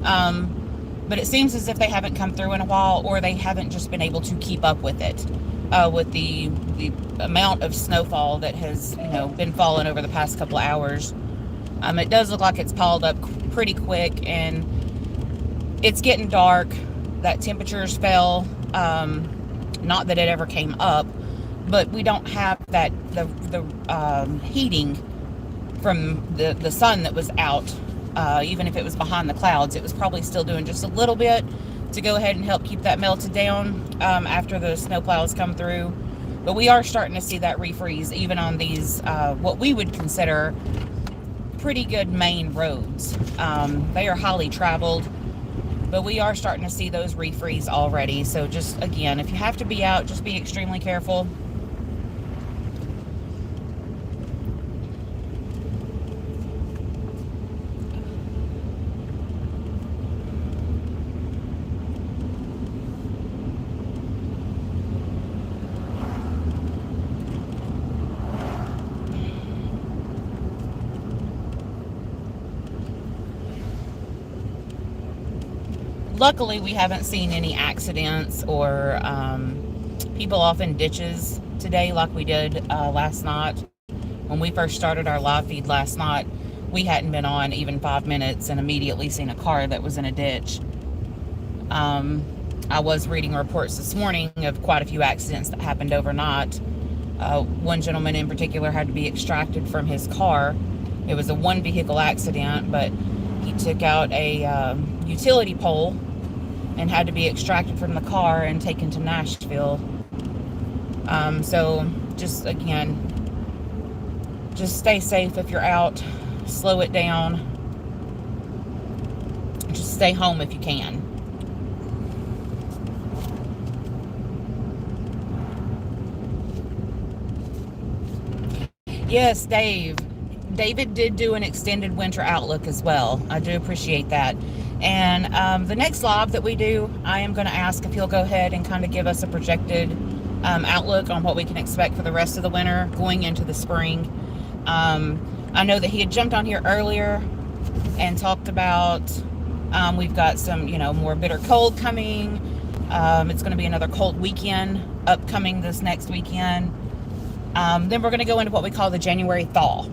Speaker 2: But it seems as if they haven't come through in a while, or they haven't just been able to keep up with it, with the amount of snowfall that has, been falling over the past couple of hours. It does look like it's piled up pretty quick, and it's getting dark. That temperatures fell. Not that it ever came up, but we don't have the heating from the sun that was out. Even if it was behind the clouds, it was probably still doing just a little bit to go ahead and help keep that melted down after the snowplows come through. But we are starting to see that refreeze even on these what we would consider pretty good main roads. They are highly traveled, but we are starting to see those refreeze already. So just, again, if you have to be out, just be extremely careful. Luckily, we haven't seen any accidents or people off in ditches today like we did last night. When we first started our live feed last night, we hadn't been on even 5 minutes and immediately seen a car that was in a ditch. I was reading reports this morning of quite a few accidents that happened overnight. One gentleman in particular had to be extracted from his car. It was a one vehicle accident, but he took out a utility pole and had to be extracted from the car and taken to Nashville. So just, again, just stay safe if you're out. Slow it down. Just stay home if you can. Yes, Dave. David did do an extended winter outlook as well. I do appreciate that. And the next live that we do, I am going to ask if he'll go ahead and kind of give us a projected outlook on what we can expect for the rest of the winter going into the spring. I know that he had jumped on here earlier and talked about we've got some, more bitter cold coming. It's going to be another cold weekend upcoming this next weekend. Then we're going to go into what we call the January thaw,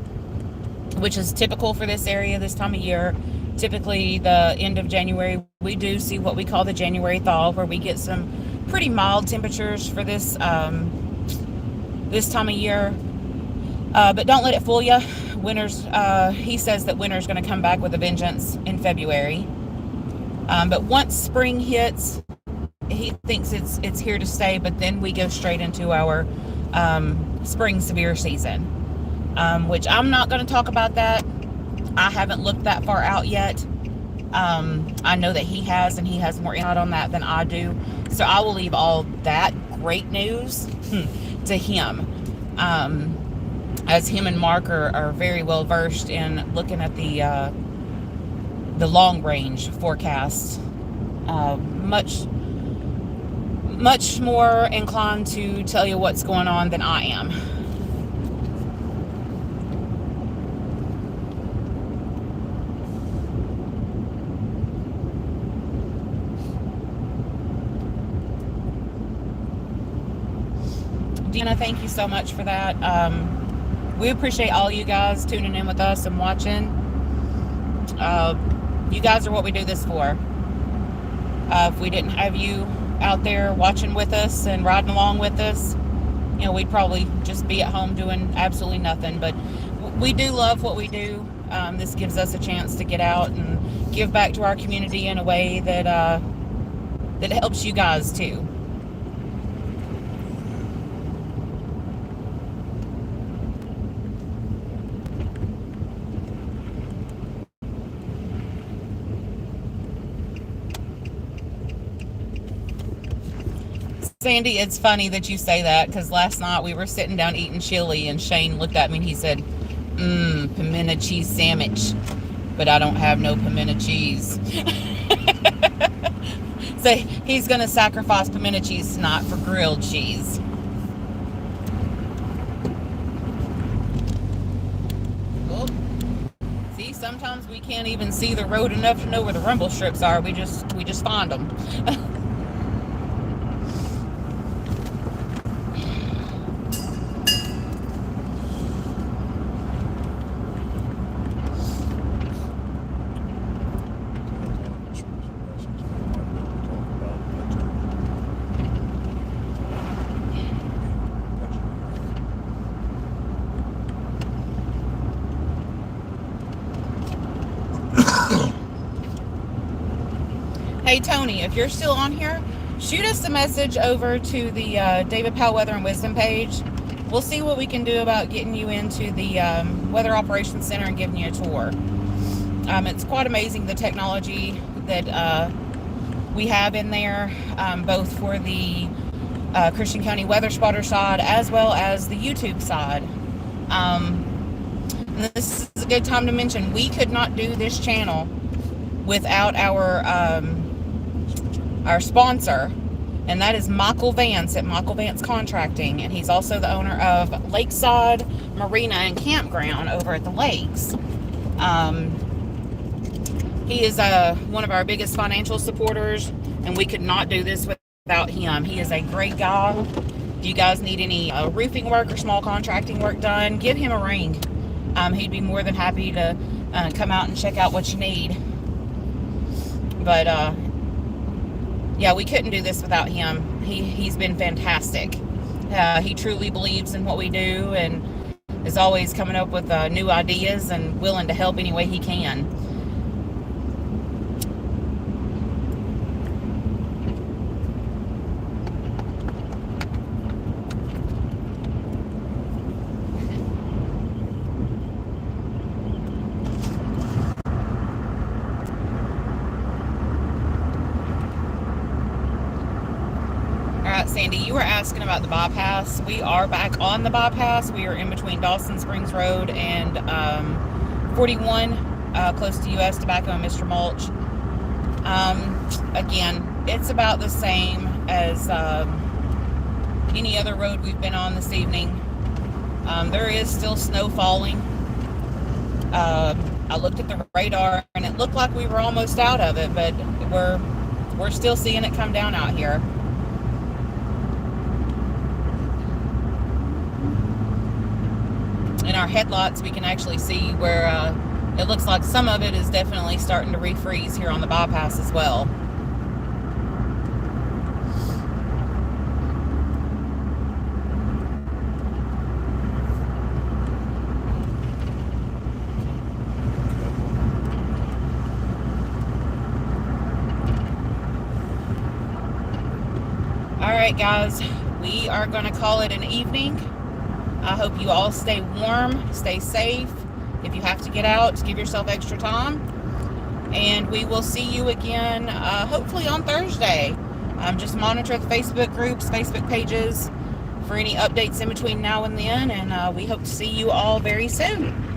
Speaker 2: which is typical for this area this time of year. Typically, the end of January, we do see what we call the January thaw, where we get some pretty mild temperatures for this this time of year. But don't let it fool you. Winter's, he says that winter's going to come back with a vengeance in February. But once spring hits, he thinks it's here to stay. But then we go straight into our spring severe season, which I'm not going to talk about that. I haven't looked that far out yet. I know that he has, and he has more insight on that than I do. So I will leave all that great news to him. As him and Mark are very well versed in looking at the long range forecast. Much more inclined to tell you what's going on than I am. Deanna, thank you so much for that. We appreciate all you guys tuning in with us and watching. You guys are what we do this for. If we didn't have you out there watching with us and riding along with us, we'd probably just be at home doing absolutely nothing. But we do love what we do. This gives us a chance to get out and give back to our community in a way that that helps you guys too. Sandy, it's funny that you say that, because last night we were sitting down eating chili and Shane looked at me and he said, pimento cheese sandwich, but I don't have no pimento cheese. So he's going to sacrifice pimento cheese tonight for grilled cheese. Well, see, sometimes we can't even see the road enough to know where the rumble strips are. We just find them. Hey Tony, if you're still on here, shoot us a message over to the David Powell Weather and Wisdom page. We'll see what we can do about getting you into the Weather Operations Center and giving you a tour. It's quite amazing the technology that we have in there, both for the Christian County Weather Spotter side as well as the YouTube side. And this is a good time to mention, we could not do this channel without our sponsor, and that is Michael Vance at Michael Vance Contracting, and he's also the owner of Lakeside Marina and Campground over at the lakes. He is one of our biggest financial supporters, and we could not do this without him. He is a great guy. If you guys need any roofing work or small contracting work done, give him a ring. He'd be more than happy to come out and check out what you need. But yeah, we couldn't do this without him. He's been fantastic. He truly believes in what we do and is always coming up with new ideas and willing to help any way he can. Sandy, you were asking about the bypass. We are back on the bypass. We are in between Dawson Springs Road and 41, close to U.S. Tobacco and Mr. Mulch. Again, it's about the same as any other road we've been on this evening. There is still snow falling. I looked at the radar and it looked like we were almost out of it, but we're still seeing it come down out here. In our headlights, we can actually see where it looks like some of it is definitely starting to refreeze here on the bypass as well. Alright guys, we are going to call it an evening. I hope you all stay warm, stay safe. If you have to get out, give yourself extra time. And we will see you again, hopefully on Thursday. Just monitor the Facebook groups, Facebook pages for any updates in between now and then. And we hope to see you all very soon.